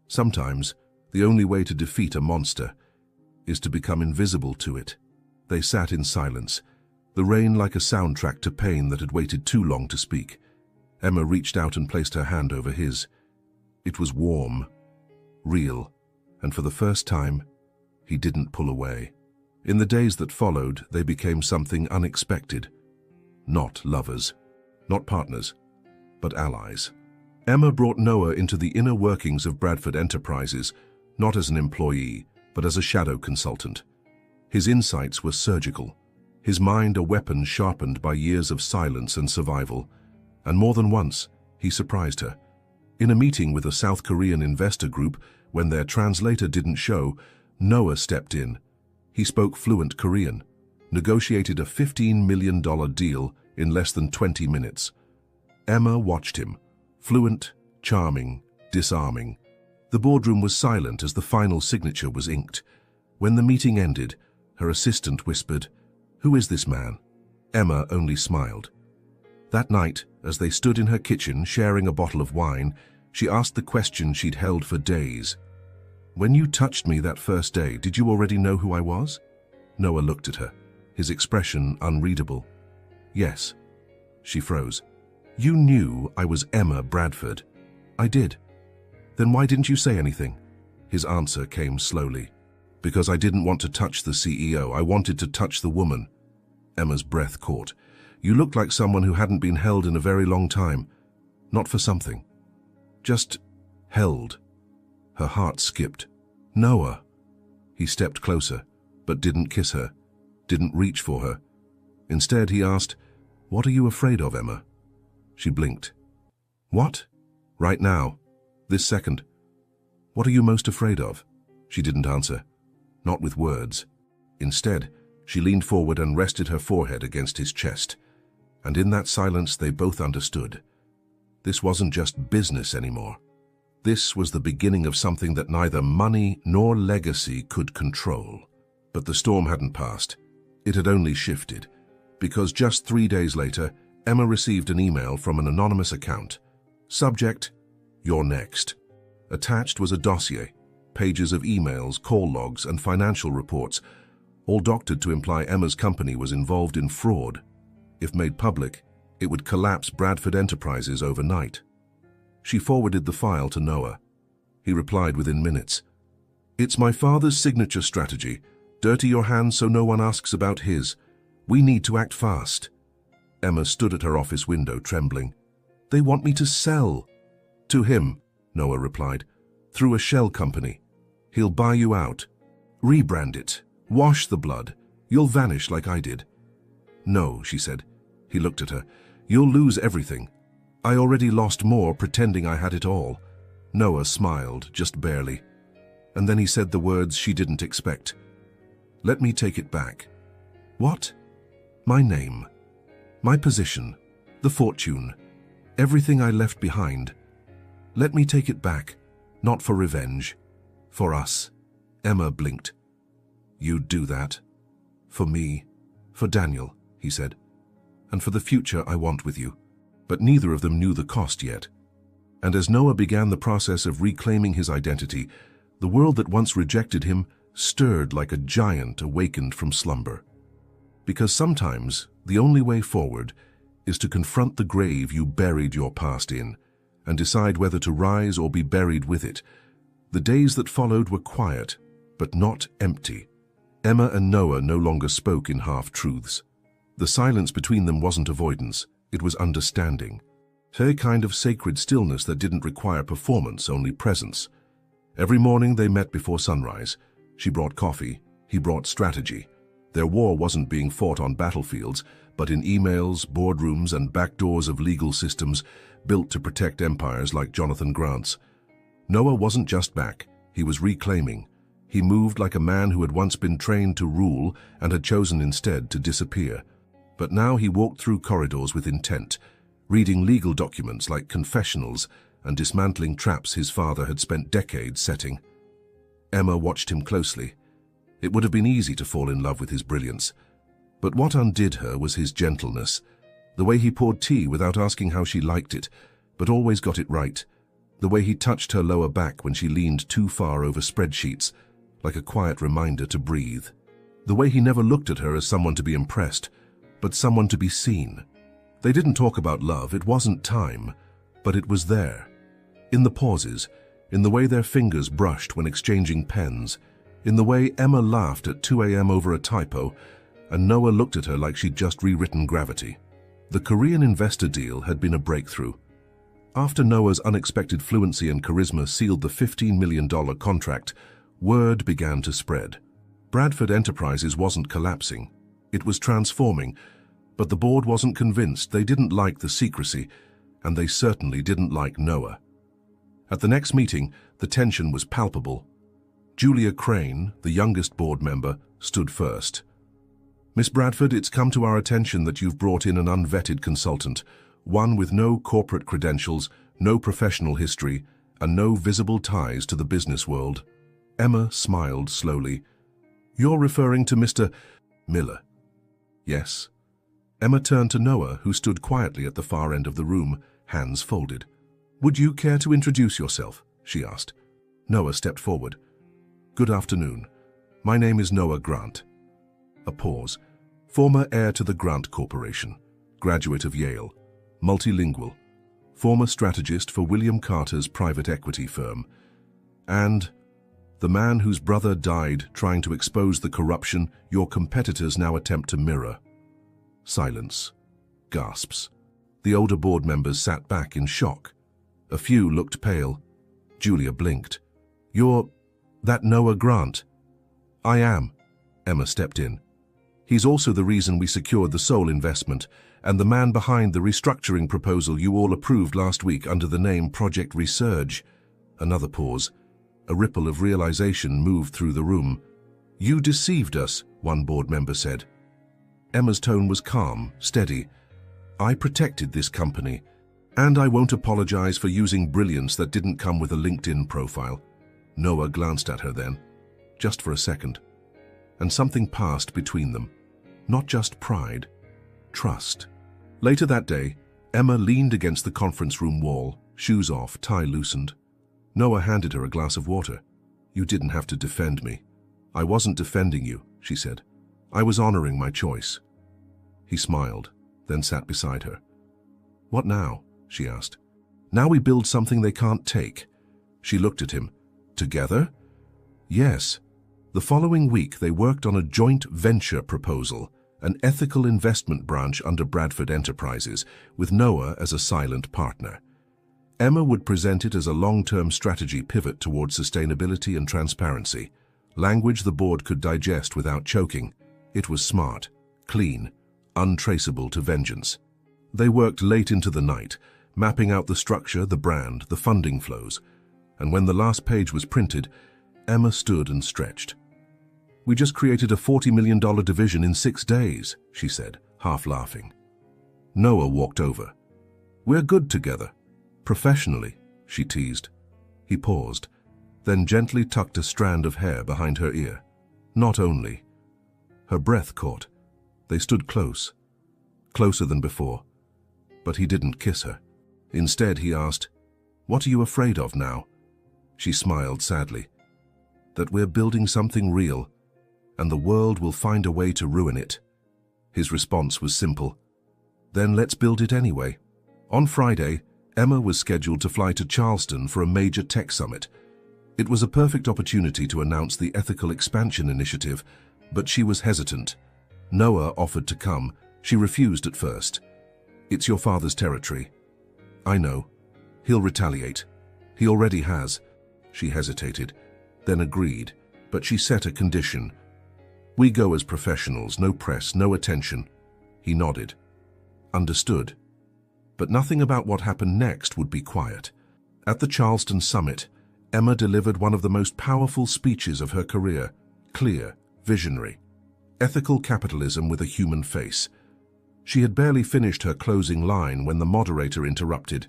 "Sometimes the only way to defeat a monster is to become invisible to it." They sat in silence, the rain like a soundtrack to pain that had waited too long to speak. Emma reached out and placed her hand over his. It was warm, real, and for the first time, he didn't pull away. In the days that followed, they became something unexpected. Not lovers, not partners, but allies. Emma brought Noah into the inner workings of Bradford Enterprises, not as an employee, but as a shadow consultant. His insights were surgical, his mind a weapon sharpened by years of silence and survival. And more than once, he surprised her. In a meeting with a South Korean investor group, when their translator didn't show, Noah stepped in. He spoke fluent Korean, negotiated a $15 million deal in less than 20 minutes. Emma watched him, fluent, charming, disarming. The boardroom was silent as the final signature was inked. When the meeting ended, her assistant whispered, "Who is this man?" Emma only smiled. That night, as they stood in her kitchen sharing a bottle of wine, she asked the question she'd held for days. "When you touched me that first day, did you already know who I was?" Noah looked at her, his expression unreadable. "Yes." She froze. "You knew I was Emma Bradford." "I did." "Then why didn't you say anything?" His answer came slowly. "Because I didn't want to touch the CEO. I wanted to touch the woman." Emma's breath caught. "You looked like someone who hadn't been held in a very long time. Not for something. Just held." Her heart skipped. "Noah." He stepped closer, but didn't kiss her, didn't reach for her. Instead, he asked, "What are you afraid of, Emma?" She blinked. "What?" "Right now. This second. What are you most afraid of?" She didn't answer. Not with words. Instead, she leaned forward and rested her forehead against his chest. And in that silence, they both understood. This wasn't just business anymore. This was the beginning of something that neither money nor legacy could control. But the storm hadn't passed. It had only shifted. Because just 3 days later, Emma received an email from an anonymous account. Subject, "You're next." Attached was a dossier, pages of emails, call logs, and financial reports, all doctored to imply Emma's company was involved in fraud. If made public, it would collapse Bradford Enterprises overnight. She forwarded the file to Noah. He replied within minutes. "It's my father's signature strategy. Dirty your hands so no one asks about his. We need to act fast." Emma stood at her office window, trembling. "They want me to sell." "To him," Noah replied. "Through a shell company. He'll buy you out. Rebrand it. Wash the blood. You'll vanish like I did." "No," she said. He looked at her. "You'll lose everything. I already lost more pretending I had it all." Noah smiled, just barely. And then he said the words she didn't expect. "Let me take it back." "What?" "My name. My position. The fortune. Everything I left behind. Let me take it back. Not for revenge. For us." Emma blinked. "You'd do that? For me? For Daniel," he said. "And for the future I want with you." But neither of them knew the cost yet. And as Noah began the process of reclaiming his identity, the world that once rejected him stirred like a giant awakened from slumber. Because sometimes the only way forward is to confront the grave you buried your past in and decide whether to rise or be buried with it. The days that followed were quiet, but not empty. Emma and Noah no longer spoke in half-truths. The silence between them wasn't avoidance, it was understanding. A kind of sacred stillness that didn't require performance, only presence. Every morning they met before sunrise. She brought coffee, he brought strategy. Their war wasn't being fought on battlefields, but in emails, boardrooms, and back doors of legal systems built to protect empires like Jonathan Grant's. Noah wasn't just back, he was reclaiming. He moved like a man who had once been trained to rule and had chosen instead to disappear. But now he walked through corridors with intent, reading legal documents like confessionals and dismantling traps his father had spent decades setting. Emma watched him closely. It would have been easy to fall in love with his brilliance. But what undid her was his gentleness, the way he poured tea without asking how she liked it, but always got it right, the way he touched her lower back when she leaned too far over spreadsheets, like a quiet reminder to breathe, the way he never looked at her as someone to be impressed, but someone to be seen. They didn't talk about love, it wasn't time, but it was there. In the pauses, in the way their fingers brushed when exchanging pens, in the way Emma laughed at 2 a.m. over a typo, and Noah looked at her like she'd just rewritten gravity. The Korean investor deal had been a breakthrough. After Noah's unexpected fluency and charisma sealed the $15 million contract, word began to spread. Bradford Enterprises wasn't collapsing. It was transforming, but the board wasn't convinced. They didn't like the secrecy, and they certainly didn't like Noah. At the next meeting, the tension was palpable. Julia Crane, the youngest board member, stood first. "Miss Bradford, it's come to our attention that you've brought in an unvetted consultant, one with no corporate credentials, no professional history, and no visible ties to the business world." Emma smiled slowly. "You're referring to Mr. Miller?" "Yes." Emma turned to Noah, who stood quietly at the far end of the room, hands folded. "Would you care to introduce yourself?" she asked. Noah stepped forward. "Good afternoon. My name is Noah Grant." A pause. Former heir to the Grant Corporation, graduate of Yale, multilingual, former strategist for William Carter's private equity firm, and the man whose brother died trying to expose the corruption your competitors now attempt to mirror. Silence. Gasps. The older board members sat back in shock. A few looked pale. Julia blinked. "You're that Noah Grant?" "I am." Emma stepped in. "He's also the reason we secured the Seoul investment and the man behind the restructuring proposal you all approved last week under the name Project Resurge." Another pause. A ripple of realization moved through the room. "You deceived us," one board member said. Emma's tone was calm, steady. "I protected this company, and I won't apologize for using brilliance that didn't come with a LinkedIn profile." Noah glanced at her then, just for a second, and something passed between them. Not just pride, trust. Later that day, Emma leaned against the conference room wall, shoes off, tie loosened. Noah handed her a glass of water. "You didn't have to defend me." "I wasn't defending you," she said. "I was honoring my choice." He smiled, then sat beside her. "What now?" she asked. Now we build something they can't take." She looked at him. "Together?" "Yes." The following week, they worked on a joint venture proposal, an ethical investment branch under Bradford Enterprises, with Noah as a silent partner. Emma would present it as a long-term strategy pivot towards sustainability and transparency, language the board could digest without choking. It was smart, clean, untraceable to vengeance. They worked late into the night, mapping out the structure, the brand, the funding flows. And when the last page was printed, Emma stood and stretched. "We just created a $40 million division in 6 days," she said, half laughing. Noah walked over. "We're good together. Professionally," she teased. He paused, then gently tucked a strand of hair behind her ear. "Not only." Her breath caught. They stood close, closer than before. But he didn't kiss her. Instead, he asked, "What are you afraid of now?" She smiled sadly. "That we're building something real, and the world will find a way to ruin it." His response was simple. "Then let's build it anyway." On Friday, Emma was scheduled to fly to Charleston for a major tech summit. It was a perfect opportunity to announce the Ethical Expansion Initiative, but she was hesitant. Noah offered to come. She refused at first. "It's your father's territory." "I know. He'll retaliate. He already has." She hesitated, then agreed, but she set a condition. "We go as professionals, no press, no attention." He nodded. "Understood." But nothing about what happened next would be quiet. At the Charleston summit, Emma delivered one of the most powerful speeches of her career, clear, visionary. Ethical capitalism with a human face. She had barely finished her closing line when the moderator interrupted.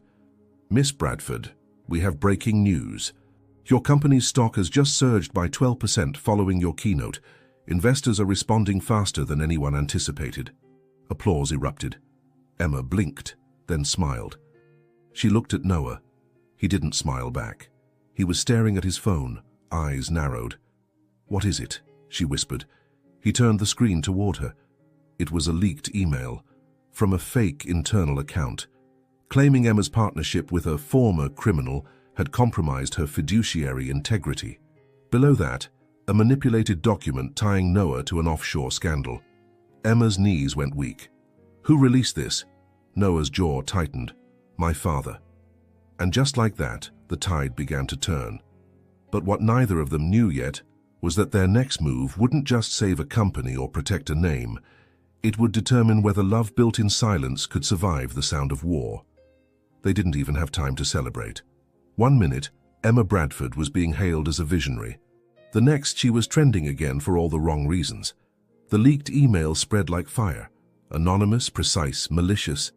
"Miss Bradford, we have breaking news. Your company's stock has just surged by 12% following your keynote. Investors are responding faster than anyone anticipated." Applause erupted. Emma blinked, then smiled. She looked at Noah. He didn't smile back. He was staring at his phone, eyes narrowed. "What is it?" she whispered. He turned the screen toward her. It was a leaked email from a fake internal account, claiming Emma's partnership with a former criminal had compromised her fiduciary integrity. Below that, a manipulated document tying Noah to an offshore scandal. Emma's knees went weak. "Who released this?" Noah's jaw tightened. "My father." And just like that, the tide began to turn. But what neither of them knew yet was that their next move wouldn't just save a company or protect a name. It would determine whether love built in silence could survive the sound of war. They didn't even have time to celebrate. 1 minute, Emma Bradford was being hailed as a visionary. The next, she was trending again for all the wrong reasons. The leaked email spread like fire. Anonymous, precise, malicious.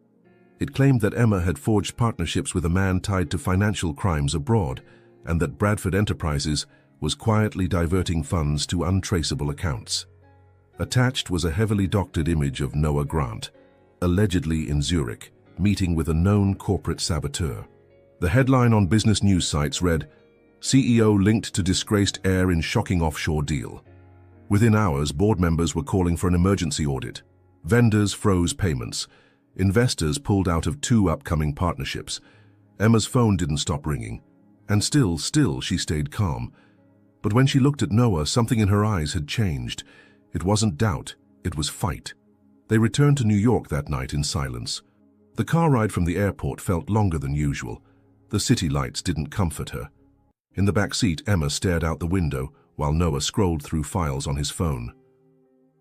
It claimed that Emma had forged partnerships with a man tied to financial crimes abroad, and that Bradford Enterprises was quietly diverting funds to untraceable accounts. Attached was a heavily doctored image of Noah Grant, allegedly in Zurich, meeting with a known corporate saboteur. The headline on business news sites read, "CEO linked to disgraced heir in shocking offshore deal." Within hours, board members were calling for an emergency audit. Vendors froze payments. Investors pulled out of 2 upcoming partnerships. Emma's phone didn't stop ringing. And still she stayed calm. But when she looked at Noah, something in her eyes had changed. It wasn't doubt, it was fight. They returned to New York that night in silence. The car ride from the airport felt longer than usual. The city lights didn't comfort her. In the back seat, Emma stared out the window while Noah scrolled through files on his phone.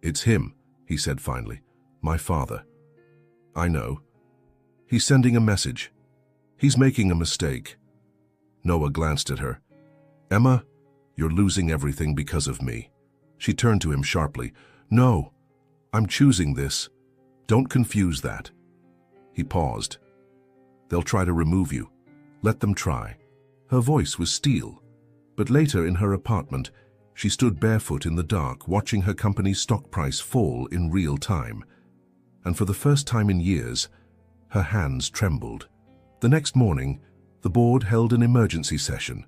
"It's him," he said finally. "My father." "I know. He's sending a message. He's making a mistake." Noah glanced at her. "Emma, you're losing everything because of me." She turned to him sharply. "No, I'm choosing this. Don't confuse that." He paused. "They'll try to remove you. Let them try." Her voice was steel. But later in her apartment, she stood barefoot in the dark, watching her company's stock price fall in real time. And for the first time in years, her hands trembled. The next morning, the board held an emergency session.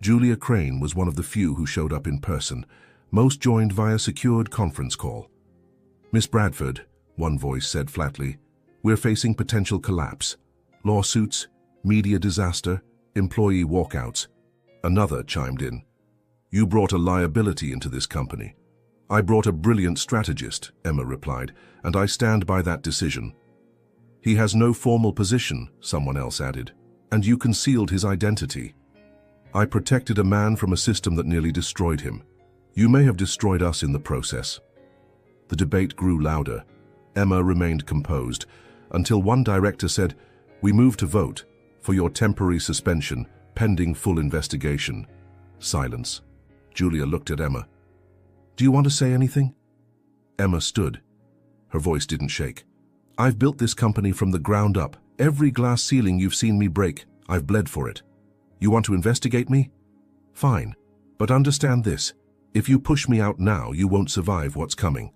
Julia Crane was one of the few who showed up in person. Most joined via secured conference call. "Miss Bradford," one voice said flatly, "we're facing potential collapse. Lawsuits, Media disaster, employee walkouts. Another chimed in. You brought a liability into this company. I brought a brilliant strategist, Emma replied, and I stand by that decision. He has no formal position, someone else added, and you concealed his identity. I protected a man from a system that nearly destroyed him. You may have destroyed us in the process. The debate grew louder. Emma remained composed, until one director said, We move to vote for your temporary suspension, pending full investigation. Silence. Julia looked at Emma. Do you want to say anything? Emma stood. Her voice didn't shake. I've built this company from the ground up. Every glass ceiling you've seen me break, I've bled for it. You want to investigate me? Fine. But understand this. If you push me out now, you won't survive what's coming.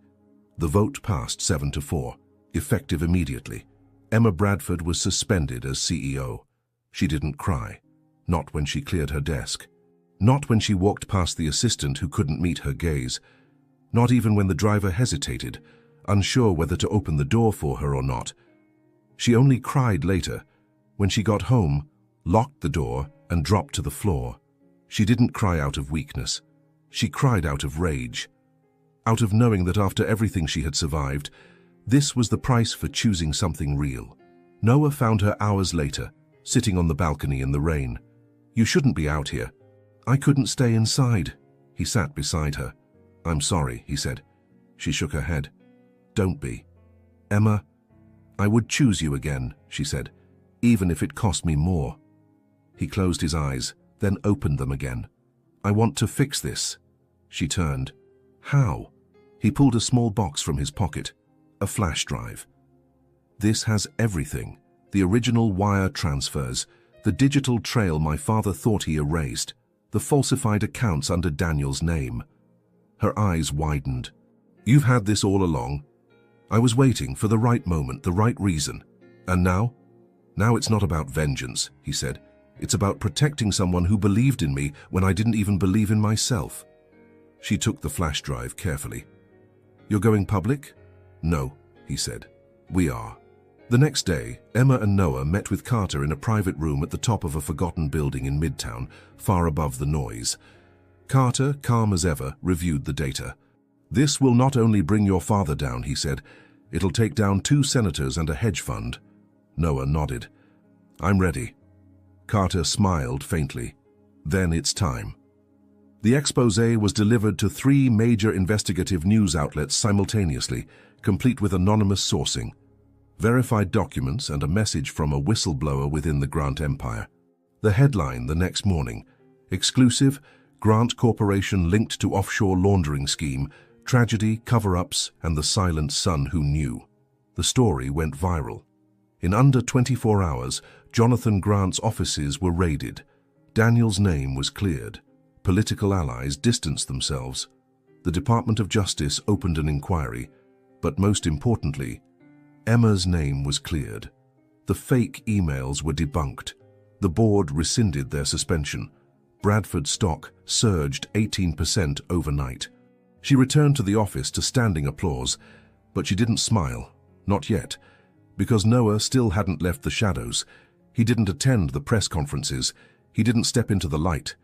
The vote passed 7-4, effective immediately. Emma Bradford was suspended as CEO. She didn't cry. Not when she cleared her desk. Not when she walked past the assistant who couldn't meet her gaze. Not even when the driver hesitated, unsure whether to open the door for her or not. She only cried later, when she got home, locked the door, and dropped to the floor. She didn't cry out of weakness. She cried out of rage. Out of knowing that after everything she had survived, this was the price for choosing something real. Noah found her hours later, sitting on the balcony in the rain. You shouldn't be out here. I couldn't stay inside. He sat beside her. I'm sorry, he said. She shook her head. Don't be. Emma, I would choose you again, she said, even if it cost me more. He closed his eyes, then opened them again. I want to fix this. She turned. How? He pulled a small box from his pocket, a flash drive. This has everything, the original wire transfers, the digital trail my father thought he erased, the falsified accounts under Daniel's name. Her eyes widened. You've had this all along. I was waiting for the right moment, the right reason. And now? Now it's not about vengeance, he said. It's about protecting someone who believed in me when I didn't even believe in myself. She took the flash drive carefully. You're going public? No, he said. We are. The next day, Emma and Noah met with Carter in a private room at the top of a forgotten building in Midtown, far above the noise. Carter, calm as ever, reviewed the data. This will not only bring your father down, he said. It'll take down 2 senators and a hedge fund. Noah nodded. I'm ready. Carter smiled faintly. Then it's time. The expose was delivered to 3 major investigative news outlets simultaneously, complete with anonymous sourcing, verified documents, and a message from a whistleblower within the Grant empire. The headline the next morning: Exclusive, Grant Corporation linked to offshore laundering scheme, tragedy, cover-ups, and the silent son who knew. The story went viral. In under 24 hours, Jonathan Grant's offices were raided. Daniel's name was cleared. Political allies distanced themselves. The Department of Justice opened an inquiry, but most importantly, Emma's name was cleared. The fake emails were debunked. The board rescinded their suspension. Bradford stock surged 18% overnight. She returned to the office to standing applause, but she didn't smile, not yet, because Noah still hadn't left the shadows. He didn't attend the press conferences. He didn't step into the light.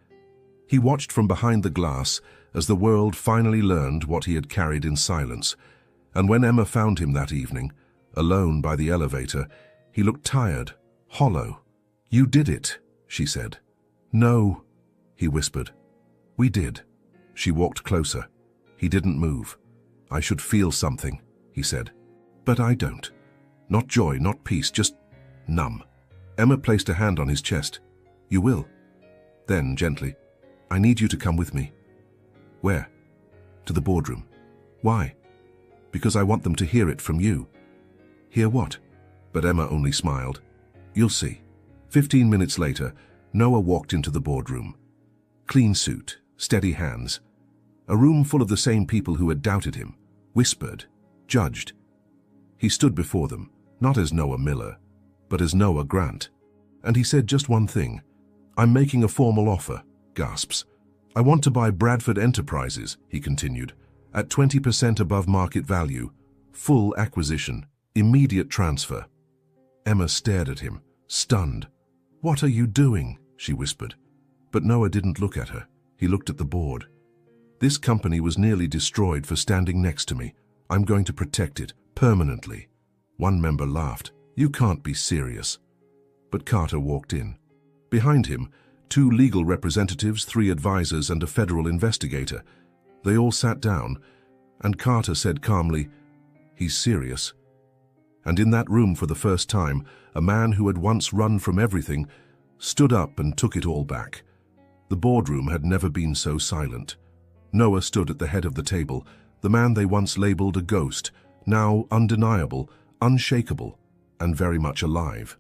He watched from behind the glass as the world finally learned what he had carried in silence. And when Emma found him that evening, alone by the elevator, he looked tired, hollow. You did it, she said. No, he whispered. We did. She walked closer. He didn't move. I should feel something, he said. But I don't. Not joy, not peace, just numb. Emma placed a hand on his chest. You will. Then, gently, I need you to come with me. Where? To the boardroom. Why? Because I want them to hear it from you. Hear what? But Emma only smiled. You'll see. 15 minutes later, Noah walked into the boardroom. Clean suit, steady hands. A room full of the same people who had doubted him, whispered, judged. He stood before them, not as Noah Miller, but as Noah Grant. And he said just one thing. I'm making a formal offer, gasps. I want to buy Bradford Enterprises, he continued, at 20% above market value, full acquisition, immediate transfer. Emma stared at him, stunned. "What are you doing?" she whispered. But Noah didn't look at her. He looked at the board. "This company was nearly destroyed for standing next to me. I'm going to protect it, permanently." One member laughed. "You can't be serious." But Carter walked in. Behind him, 2 legal representatives, 3 advisors, and a federal investigator. They all sat down, and Carter said calmly, "He's serious." And in that room for the first time, a man who had once run from everything stood up and took it all back. The boardroom had never been so silent. Noah stood at the head of the table, the man they once labeled a ghost, now undeniable, unshakable, and very much alive.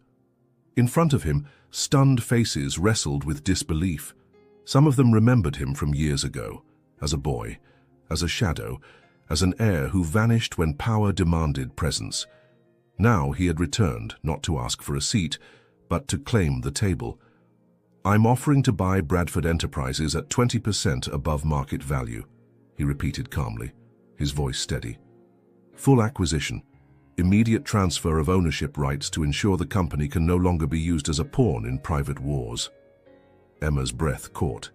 In front of him, stunned faces wrestled with disbelief. Some of them remembered him from years ago, as a boy, as a shadow, as an heir who vanished when power demanded presence. Now he had returned, not to ask for a seat, but to claim the table. "I'm offering to buy Bradford Enterprises at 20% above market value," he repeated calmly, his voice steady. "Full acquisition, immediate transfer of ownership rights to ensure the company can no longer be used as a pawn in private wars." Emma's breath caught.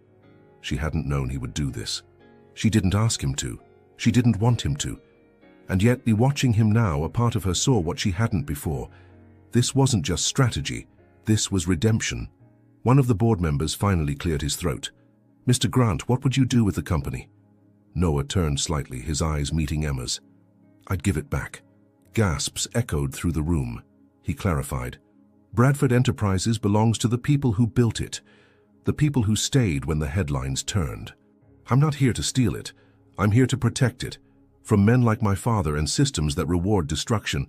She hadn't known he would do this. She didn't ask him to. She didn't want him to. And yet, watching him now, a part of her saw what she hadn't before. This wasn't just strategy. This was redemption. One of the board members finally cleared his throat. "Mr. Grant, what would you do with the company?" Noah turned slightly, his eyes meeting Emma's. "I'd give it back." Gasps echoed through the room. He clarified. "Bradford Enterprises belongs to the people who built it, the people who stayed when the headlines turned. I'm not here to steal it. I'm here to protect it, from men like my father and systems that reward destruction."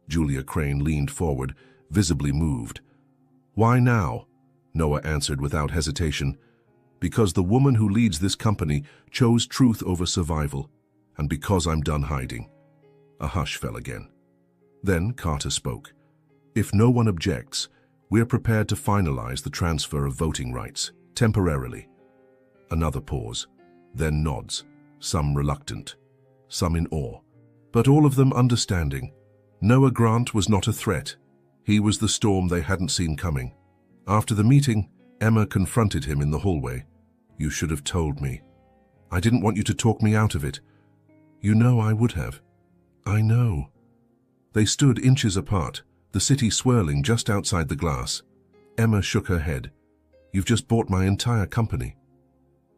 Julia Crane leaned forward, visibly moved. "Why now?" Noah answered without hesitation. "Because the woman who leads this company chose truth over survival, and because I'm done hiding." A hush fell again. Then Carter spoke. "If no one objects, we're prepared to finalize the transfer of voting rights, temporarily." Another pause, then nods, some reluctant, some in awe, but all of them understanding. Noah Grant was not a threat. He was the storm they hadn't seen coming. After the meeting, Emma confronted him in the hallway. "You should have told me. I didn't want you to talk me out of it." "You know I would have." "I know." They stood inches apart, the city swirling just outside the glass. Emma shook her head. "You've just bought my entire company."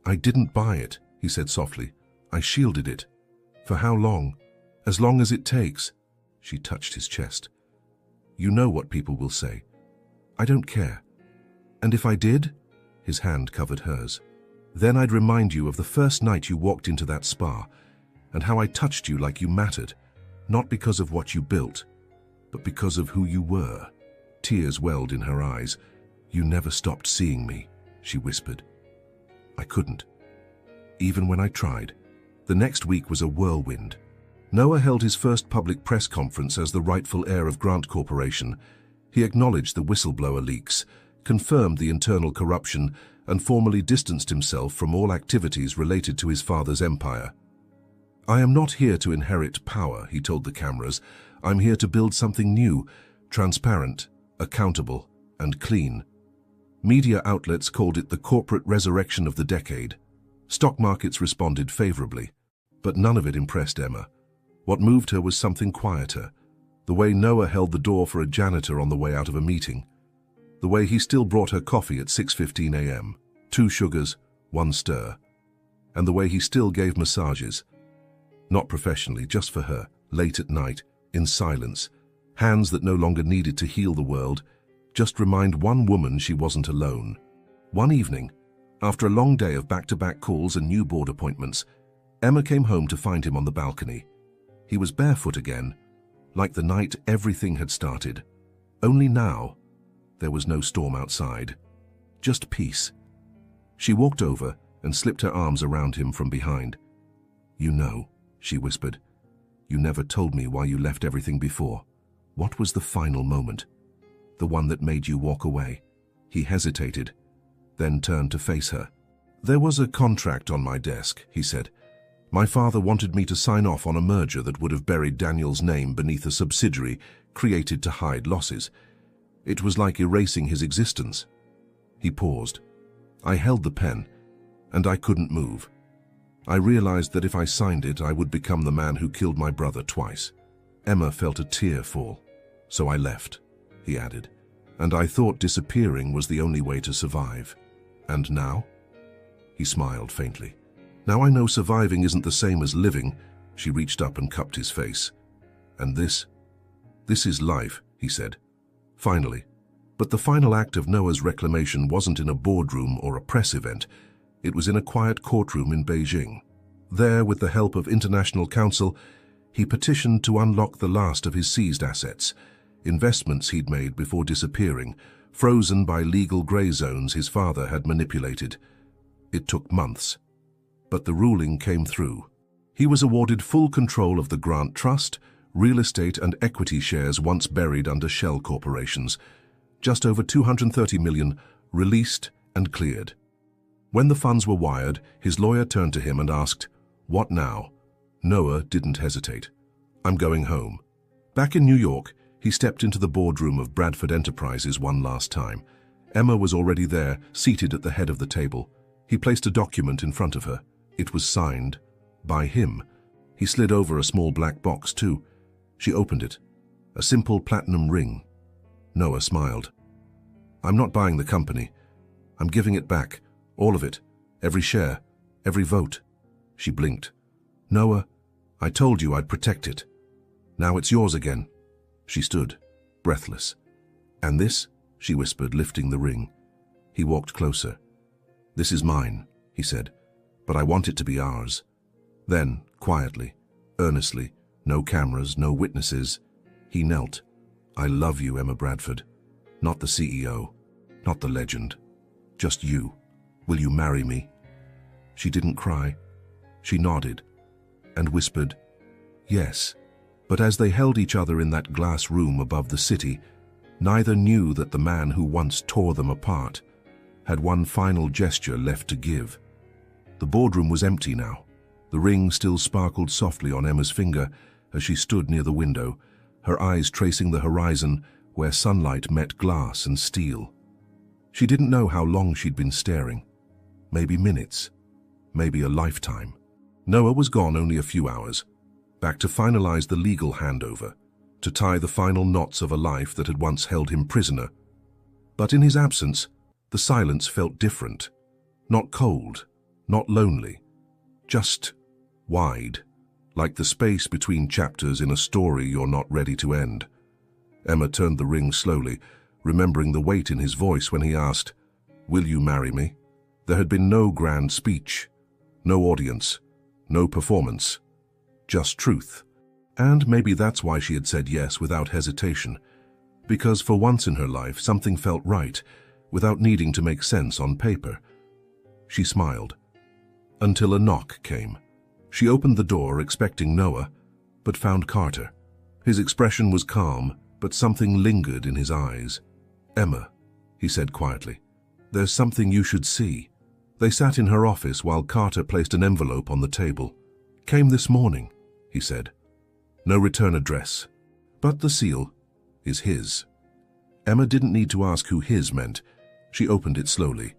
"I didn't buy it," he said softly. "I shielded it. For how long? As long as it takes." She touched his chest. "You know what people will say. I don't care. And if I did," his hand covered hers, "then I'd remind you of the first night you walked into that spa, and how I touched you like you mattered, not because of what you built, but because of who you were." Tears welled in her eyes. "You never stopped seeing me," she whispered. "I couldn't. Even when I tried." The next week was a whirlwind. Noah held his first public press conference as the rightful heir of Grant Corporation. He acknowledged the whistleblower leaks, confirmed the internal corruption, and formally distanced himself from all activities related to his father's empire. "I am not here to inherit power," he told the cameras. "I'm here to build something new, transparent, accountable, and clean." Media outlets called it the corporate resurrection of the decade. Stock markets responded favorably. But none of it impressed Emma. What moved her was something quieter. The way Noah held the door for a janitor on the way out of a meeting. The way he still brought her coffee at 6:15 a.m., 2 sugars, 1 stir. And the way he still gave massages. Not professionally, just for her, late at night, in silence. Hands that no longer needed to heal the world, just remind one woman she wasn't alone. One evening, after a long day of back-to-back calls and new board appointments, Emma came home to find him on the balcony. He was barefoot again, like the night everything had started. Only now, there was no storm outside, just peace. She walked over and slipped her arms around him from behind. "You know," she whispered, "you never told me why you left everything before. What was the final moment? The one that made you walk away?" He hesitated, then turned to face her. "There was a contract on my desk," he said. "My father wanted me to sign off on a merger that would have buried Daniel's name beneath a subsidiary created to hide losses. It was like erasing his existence. He paused. I held the pen, and I couldn't move. I realized that if I signed it, I would become the man who killed my brother twice. Emma felt a tear fall. So I left, he added, and I thought disappearing was the only way to survive. And now? He smiled faintly. Now I know surviving isn't the same as living. She reached up and cupped his face. And this is life, he said. Finally. But the final act of Noah's reclamation wasn't in a boardroom or a press event. It was in a quiet courtroom in Beijing. There, with the help of international counsel, he petitioned to unlock the last of his seized assets, investments he'd made before disappearing, frozen by legal grey zones his father had manipulated. It took months, but the ruling came through. He was awarded full control of the Grant Trust, real estate and equity shares once buried under shell corporations. Just over 230 million, released and cleared. When the funds were wired, his lawyer turned to him and asked, "What now?" Noah didn't hesitate. "I'm going home." Back in New York, he stepped into the boardroom of Bradford Enterprises one last time. Emma was already there, seated at the head of the table. He placed a document in front of her. It was signed by him. He slid over a small black box too. She opened it. A simple platinum ring. Noah smiled. "I'm not buying the company. I'm giving it back. All of it. Every share. Every vote." She blinked. "Noah, I told you I'd protect it. Now it's yours again." She stood, breathless. "And this?" she whispered, lifting the ring. He walked closer. "This is mine," he said, "but I want it to be ours." Then, quietly, earnestly, no cameras, no witnesses, he knelt. "I love you, Emma Bradford. Not the CEO, not the legend. Just you. Will you marry me?" She didn't cry. She nodded and whispered, "Yes." But as they held each other in that glass room above the city, neither knew that the man who once tore them apart had one final gesture left to give. The boardroom was empty now. The ring still sparkled softly on Emma's finger as she stood near the window, her eyes tracing the horizon where sunlight met glass and steel. She didn't know how long she'd been staring. Maybe minutes, maybe a lifetime. Noah was gone only a few hours, back to finalize the legal handover, to tie the final knots of a life that had once held him prisoner. But in his absence, the silence felt different. Not cold, not lonely, just wide, like the space between chapters in a story you're not ready to end. Emma turned the ring slowly, remembering the weight in his voice when he asked, "Will you marry me?" There had been no grand speech, no audience, no performance, just truth. And maybe that's why she had said yes without hesitation, because for once in her life something felt right, without needing to make sense on paper. She smiled, until a knock came. She opened the door expecting Noah, but found Carter. His expression was calm, but something lingered in his eyes. "Emma," he said quietly, "there's something you should see." They sat in her office while Carter placed an envelope on the table. "Came this morning," he said. "No return address, but the seal is his." Emma didn't need to ask who his meant. She opened it slowly.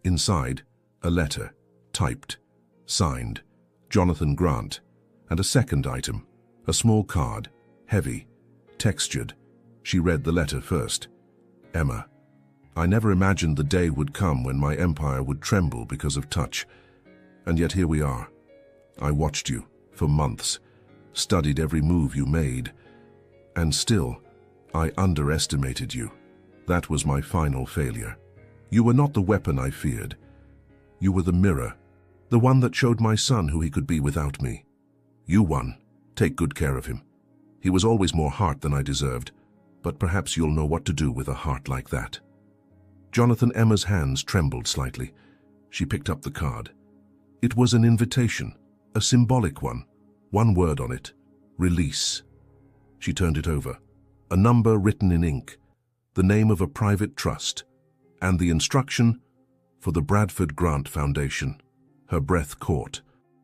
Inside, a letter, typed, signed, Jonathan Grant, and a second item, a small card, heavy, textured. She read the letter first. "Emma, I never imagined the day would come when my empire would tremble because of touch. And yet here we are. I watched you for months, studied every move you made, and still, I underestimated you. That was my final failure. You were not the weapon I feared. You were the mirror, the one that showed my son who he could be without me. You won. Take good care of him. He was always more heart than I deserved, but perhaps you'll know what to do with a heart like that." Jonathan Emma's hands trembled slightly. She picked up the card. It was an invitation, a symbolic one word on it, release. She turned it over. A number written in ink, the name of a private trust, and the instruction for the Bradford Grant Foundation. Her breath caught.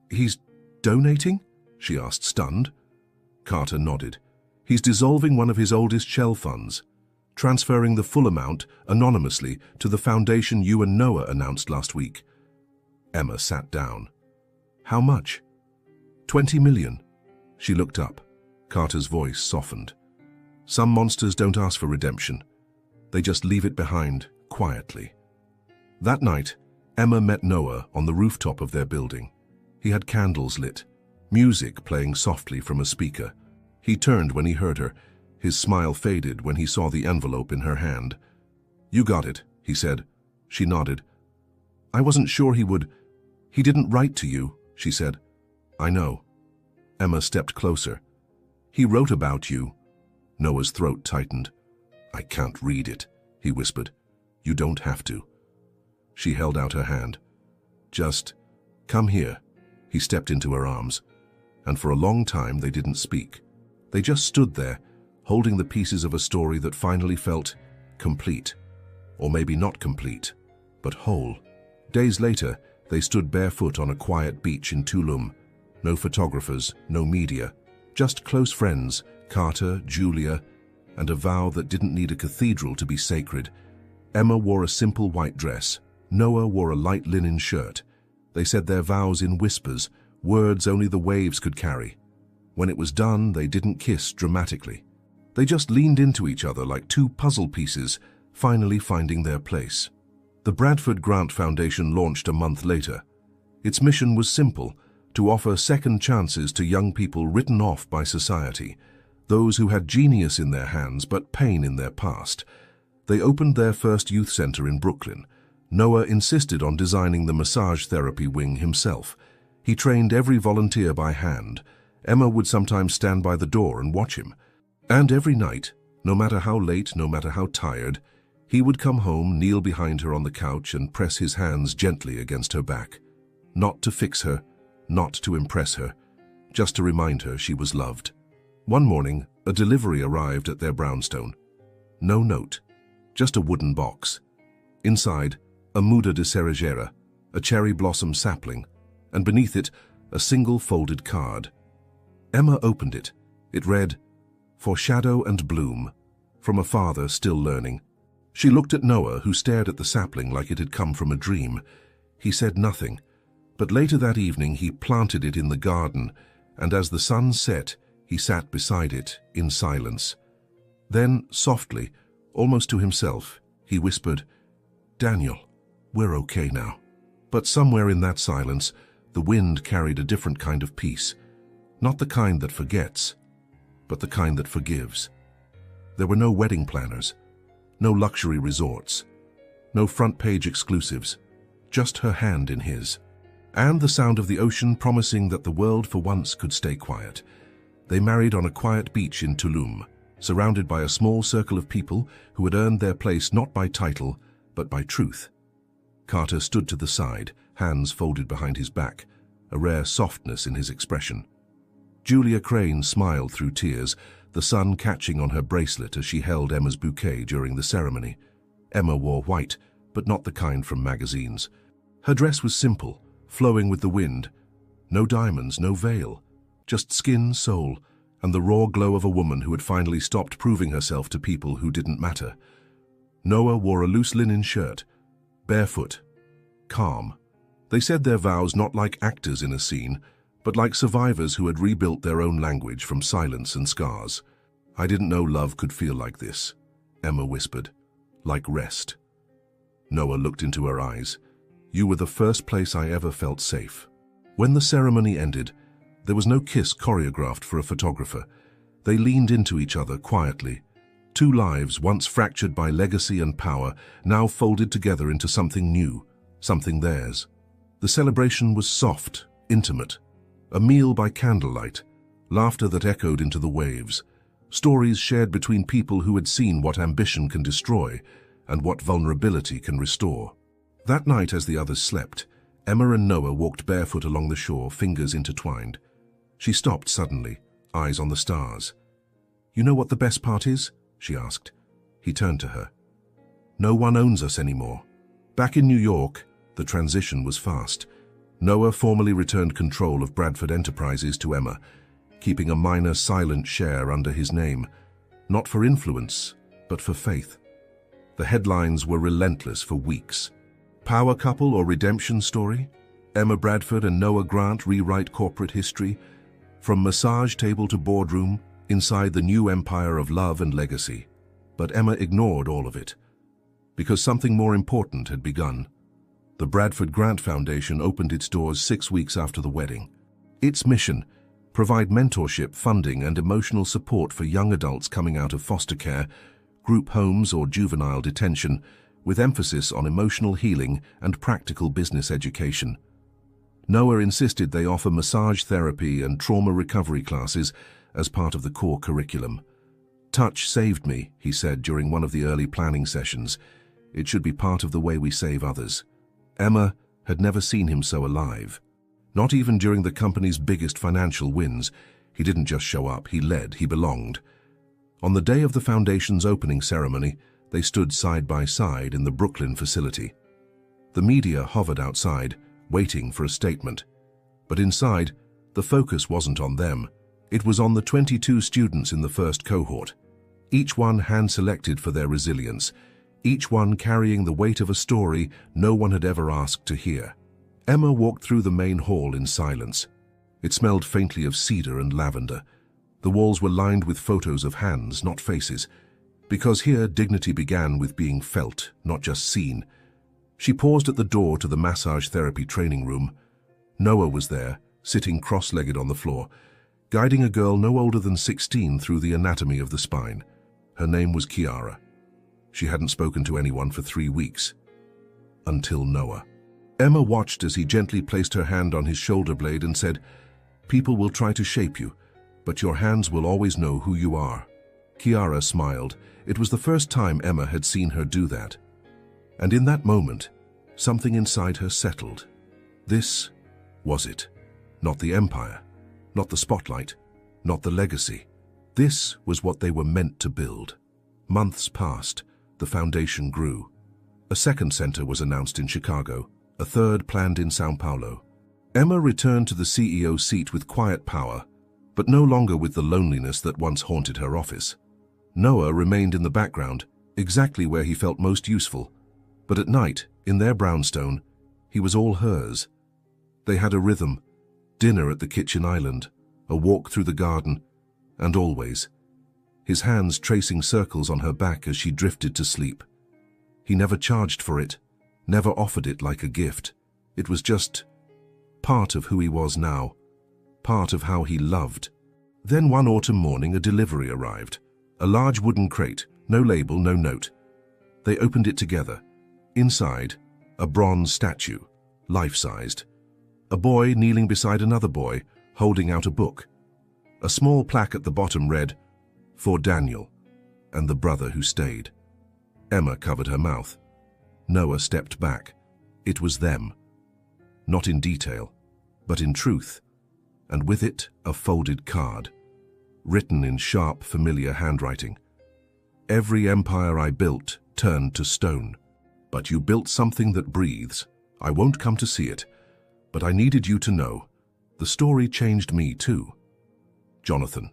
"He's donating?" she asked, stunned. Carter nodded. "He's dissolving one of his oldest shell funds. transferring the full amount anonymously to the foundation you and Noah announced last week. Emma sat down. How much? 20 million. She looked up. Carter's voice softened. Some monsters don't ask for redemption. They just leave it behind, quietly. That night, Emma met Noah on the rooftop of their building. He had candles lit, music playing softly from a speaker. He turned when he heard her. His smile faded when he saw the envelope in her hand. You got it, he said. She nodded. I wasn't sure he would. He didn't write to you, she said. I know. Emma stepped closer. He wrote about you. Noah's throat tightened. I can't read it, he whispered. You don't have to. She held out her hand. Just come here. He stepped into her arms. And for a long time they didn't speak. They just stood there, holding the pieces of a story that finally felt complete. Or maybe not complete, but whole. Days later, they stood barefoot on a quiet beach in Tulum. No photographers, no media, just close friends, Carter, Julia, and a vow that didn't need a cathedral to be sacred. Emma wore a simple white dress. Noah wore a light linen shirt. They said their vows in whispers, words only the waves could carry. When it was done, they didn't kiss dramatically. They just leaned into each other like two puzzle pieces, finally finding their place. The Bradford Grant Foundation launched a month later. Its mission was simple, to offer second chances to young people written off by society, those who had genius in their hands but pain in their past. They opened their first youth center in Brooklyn. Noah insisted on designing the massage therapy wing himself. He trained every volunteer by hand. Emma would sometimes stand by the door and watch him. And every night, no matter how late, no matter how tired, he would come home, kneel behind her on the couch and press his hands gently against her back. Not to fix her, not to impress her, just to remind her she was loved. One morning, a delivery arrived at their brownstone. No note, just a wooden box. Inside, a muda de cerejera, a cherry blossom sapling, and beneath it, a single folded card. Emma opened it. It read, "For shadow and bloom, from a father still learning." She looked at Noah, who stared at the sapling like it had come from a dream. He said nothing, but later that evening he planted it in the garden, and as the sun set, he sat beside it in silence. Then, softly, almost to himself, he whispered, "Daniel, we're okay now." But somewhere in that silence, the wind carried a different kind of peace. Not the kind that forgets, but the kind that forgives. There were no wedding planners, no luxury resorts, no front-page exclusives, just her hand in his, and the sound of the ocean promising that the world for once could stay quiet. They married on a quiet beach in Tulum, surrounded by a small circle of people who had earned their place not by title, but by truth. Carter stood to the side, hands folded behind his back, a rare softness in his expression. Julia Crane smiled through tears, the sun catching on her bracelet as she held Emma's bouquet during the ceremony. Emma wore white, but not the kind from magazines. Her dress was simple, flowing with the wind. No diamonds, no veil, just skin, soul, and the raw glow of a woman who had finally stopped proving herself to people who didn't matter. Noah wore a loose linen shirt, barefoot, calm. They said their vows not like actors in a scene, but like survivors who had rebuilt their own language from silence and scars. "I didn't know love could feel like this," Emma whispered. "Like rest." Noah looked into her eyes. "You were the first place I ever felt safe." When the ceremony ended, there was no kiss choreographed for a photographer. They leaned into each other quietly. Two lives, once fractured by legacy and power, now folded together into something new, something theirs. The celebration was soft, intimate. A meal by candlelight, laughter that echoed into the waves, stories shared between people who had seen what ambition can destroy and what vulnerability can restore. That night, as the others slept, Emma and Noah walked barefoot along the shore, fingers intertwined. She stopped suddenly, eyes on the stars. "You know what the best part is?" she asked. He turned to her. "No one owns us anymore." Back in New York, the transition was fast. Noah formally returned control of Bradford Enterprises to Emma, keeping a minor silent share under his name, not for influence, but for faith. The headlines were relentless for weeks. Power couple or redemption story? Emma Bradford and Noah Grant rewrite corporate history. From massage table to boardroom, inside the new empire of love and legacy. But Emma ignored all of it, because something more important had begun. The Bradford Grant Foundation opened its doors 6 weeks after the wedding. Its mission: provide mentorship, funding, and emotional support for young adults coming out of foster care, group homes, or juvenile detention, with emphasis on emotional healing and practical business education. Noah insisted they offer massage therapy and trauma recovery classes as part of the core curriculum. "Touch saved me," he said during one of the early planning sessions. "It should be part of the way we save others." Emma had never seen him so alive. Not even during the company's biggest financial wins. He didn't just show up, he led, he belonged. On the day of the foundation's opening ceremony, they stood side by side in the Brooklyn facility. The media hovered outside, waiting for a statement. But inside, the focus wasn't on them. It was on the 22 students in the first cohort. Each one hand-selected for their resilience, each one carrying the weight of a story no one had ever asked to hear. Emma walked through the main hall in silence. It smelled faintly of cedar and lavender. The walls were lined with photos of hands, not faces, because here dignity began with being felt, not just seen. She paused at the door to the massage therapy training room. Noah was there, sitting cross-legged on the floor, guiding a girl no older than 16 through the anatomy of the spine. Her name was Kiara. She hadn't spoken to anyone for 3 weeks. Until Noah. Emma watched as he gently placed her hand on his shoulder blade and said, "People will try to shape you, but your hands will always know who you are." Kiara smiled. It was the first time Emma had seen her do that. And in that moment, something inside her settled. This was it. Not the empire, not the spotlight, not the legacy. This was what they were meant to build. Months passed. The foundation grew. A second center was announced in Chicago, a third planned in São Paulo. Emma returned to the CEO seat with quiet power, but no longer with the loneliness that once haunted her office. Noah remained in the background, exactly where he felt most useful. But at night, in their brownstone, he was all hers. They had a rhythm, dinner at the kitchen island, a walk through the garden, and always, his hands tracing circles on her back as she drifted to sleep. He never charged for it, never offered it like a gift. It was just part of who he was now, part of how he loved. Then one autumn morning a delivery arrived, a large wooden crate, no label, no note. They opened it together. Inside, a bronze statue, life-sized. A boy kneeling beside another boy, holding out a book. A small plaque at the bottom read, "For Daniel, and the brother who stayed." Emma covered her mouth. Noah stepped back. It was them. Not in detail, but in truth. And with it, a folded card, written in sharp, familiar handwriting. "Every empire I built turned to stone. But you built something that breathes. I won't come to see it, but I needed you to know. The story changed me too." "Jonathan."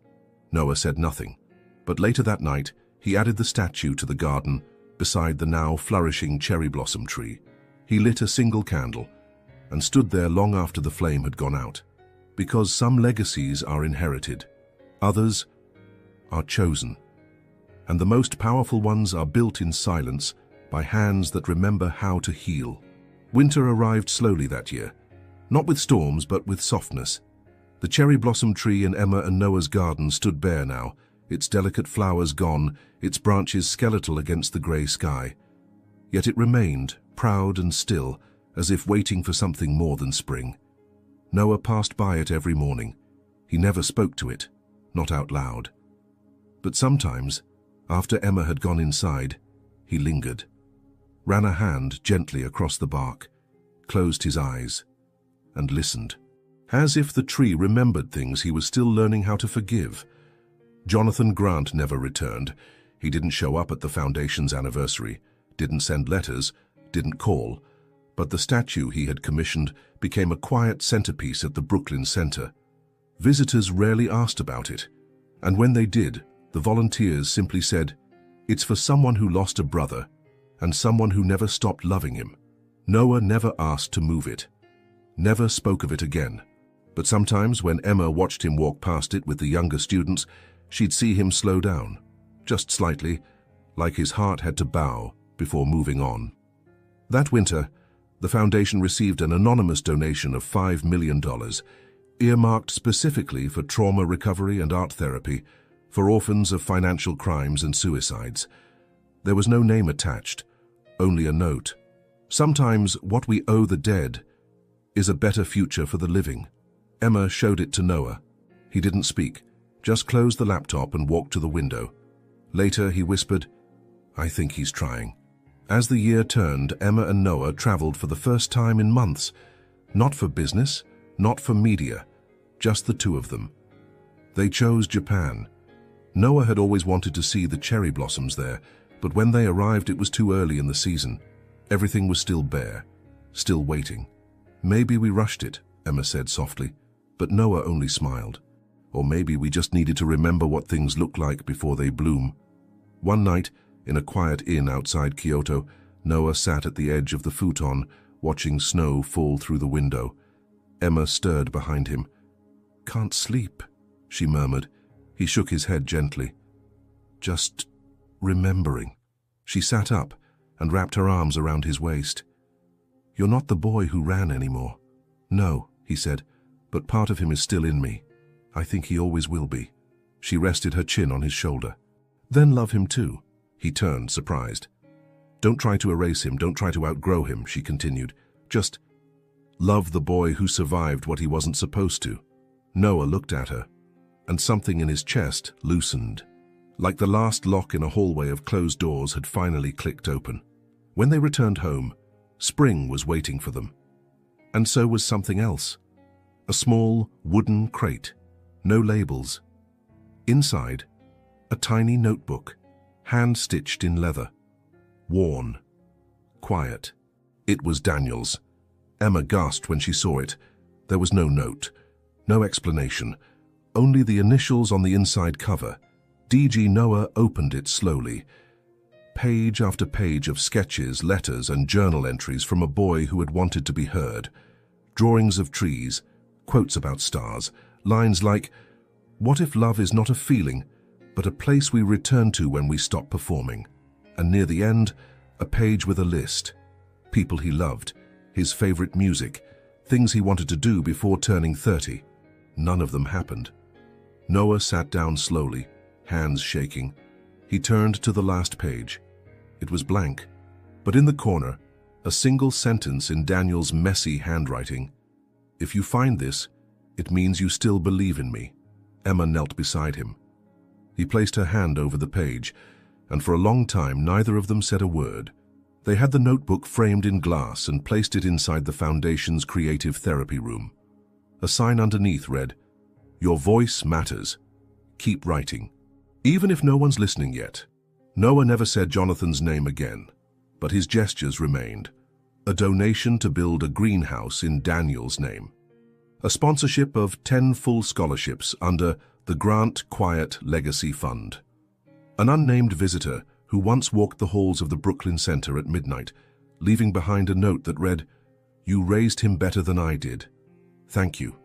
Noah said nothing, but later that night, he added the statue to the garden beside the now flourishing cherry blossom tree. He lit a single candle and stood there long after the flame had gone out. Because some legacies are inherited, others are chosen, and the most powerful ones are built in silence by hands that remember how to heal. Winter arrived slowly that year, not with storms but with softness. The cherry blossom tree in Emma and Noah's garden stood bare now, its delicate flowers gone, its branches skeletal against the grey sky. Yet it remained, proud and still, as if waiting for something more than spring. Noah passed by it every morning. He never spoke to it, not out loud. But sometimes, after Emma had gone inside, he lingered, ran a hand gently across the bark, closed his eyes, and listened. As if the tree remembered things he was still learning how to forgive. Jonathan Grant never returned. He didn't show up at the foundation's anniversary, didn't send letters, didn't call, but the statue he had commissioned became a quiet centerpiece at the Brooklyn Center. Visitors rarely asked about it, and when they did, the volunteers simply said, It's for someone who lost a brother and someone who never stopped loving him. Noah never asked to move it, never spoke of it again. But sometimes when Emma watched him walk past it with the younger students, she'd see him slow down, just slightly, like his heart had to bow before moving on. That winter, the foundation received an anonymous donation of $5 million, earmarked specifically for trauma recovery and art therapy for orphans of financial crimes and suicides. There was no name attached, only a note. Sometimes what we owe the dead is a better future for the living. Emma showed it to Noah. He didn't speak, just closed the laptop and walked to the window. Later he whispered, "I think he's trying." As the year turned, Emma and Noah traveled for the first time in months. Not for business, not for media, just the two of them. They chose Japan. Noah had always wanted to see the cherry blossoms there, but when they arrived it was too early in the season. Everything was still bare, still waiting. "Maybe we rushed it," Emma said softly, but Noah only smiled. "Or maybe we just needed to remember what things look like before they bloom." One night, in a quiet inn outside Kyoto, Noah sat at the edge of the futon, watching snow fall through the window. Emma stirred behind him. "Can't sleep," she murmured. He shook his head gently. "Just remembering." She sat up and wrapped her arms around his waist. "You're not the boy who ran anymore." "No," he said, "but part of him is still in me. I think he always will be." She rested her chin on his shoulder. "Then love him too." He turned, surprised. "Don't try to erase him, don't try to outgrow him," she continued. "Just love the boy who survived what he wasn't supposed to." Noah looked at her, and something in his chest loosened. Like the last lock in a hallway of closed doors had finally clicked open. When they returned home, spring was waiting for them. And so was something else. A small wooden crate, no labels. Inside, a tiny notebook, hand-stitched in leather. Worn. Quiet. It was Daniel's. Emma gasped when she saw it. There was no note, no explanation, only the initials on the inside cover. D.G. Noah opened it slowly. Page after page of sketches, letters, and journal entries from a boy who had wanted to be heard. Drawings of trees, quotes about stars, lines like, "What if love is not a feeling, but a place we return to when we stop performing?" And near the end, a page with a list. People he loved, his favorite music, things he wanted to do before turning 30. None of them happened. Noah sat down slowly, hands shaking. He turned to the last page. It was blank, but in the corner, a single sentence in Daniel's messy handwriting. "If you find this, it means you still believe in me." Emma knelt beside him. He placed her hand over the page, and for a long time neither of them said a word. They had the notebook framed in glass and placed it inside the Foundation's creative therapy room. A sign underneath read, "Your voice matters. Keep writing." Even if no one's listening yet. Noah never said Jonathan's name again, but his gestures remained. A donation to build a greenhouse in Daniel's name. A sponsorship of 10 full scholarships under the Grant Quiet Legacy Fund. An unnamed visitor who once walked the halls of the Brooklyn Center at midnight, leaving behind a note that read, "You raised him better than I did. Thank you."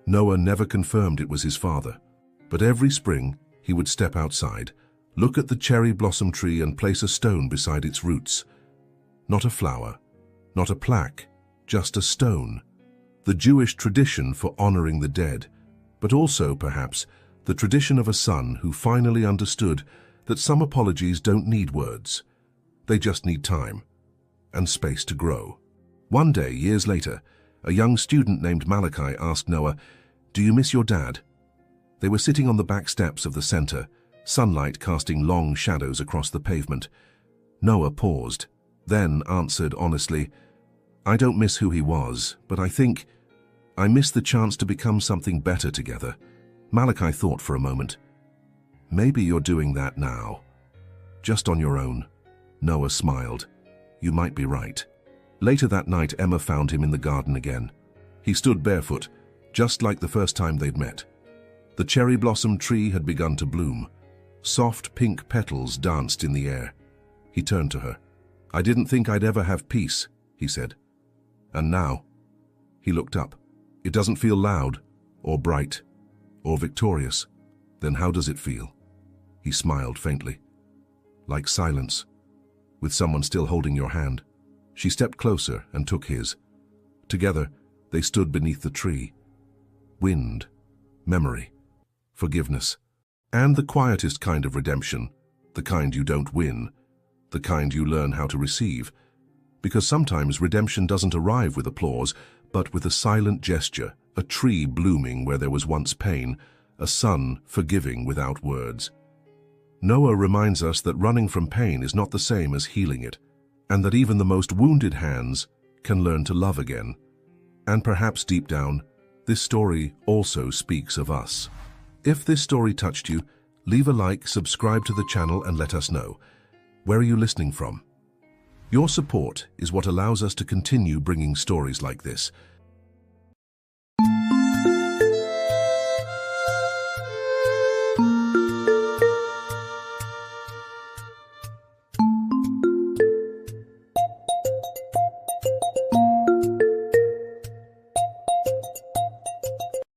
Noah never confirmed it was his father, but every spring he would step outside, look at the cherry blossom tree and place a stone beside its roots. Not a flower, not a plaque, just a stone. The Jewish tradition for honoring the dead, but also, perhaps, the tradition of a son who finally understood that some apologies don't need words. They just need time and space to grow. One day, years later, a young student named Malachi asked Noah, "Do you miss your dad?" They were sitting on the back steps of the center, sunlight casting long shadows across the pavement. Noah paused, then answered honestly, "I don't miss who he was, but I think I miss the chance to become something better together." Malachi thought for a moment. "Maybe you're doing that now. Just on your own." Noah smiled. "You might be right." Later that night, Emma found him in the garden again. He stood barefoot, just like the first time they'd met. The cherry blossom tree had begun to bloom. Soft pink petals danced in the air. He turned to her. "I didn't think I'd ever have peace," he said. "And now?" He looked up. "It doesn't feel loud, or bright, or victorious. Then how does it feel?" He smiled faintly. "Like silence, with someone still holding your hand." She stepped closer and took his. Together, they stood beneath the tree. Wind, memory, forgiveness, and the quietest kind of redemption, the kind you don't win, the kind you learn how to receive. Because sometimes redemption doesn't arrive with applause, but with a silent gesture, a tree blooming where there was once pain, a sun forgiving without words. Noah reminds us that running from pain is not the same as healing it, and that even the most wounded hands can learn to love again. And perhaps deep down, this story also speaks of us. If this story touched you, leave a like, subscribe to the channel, and let us know. Where are you listening from? Your support is what allows us to continue bringing stories like this.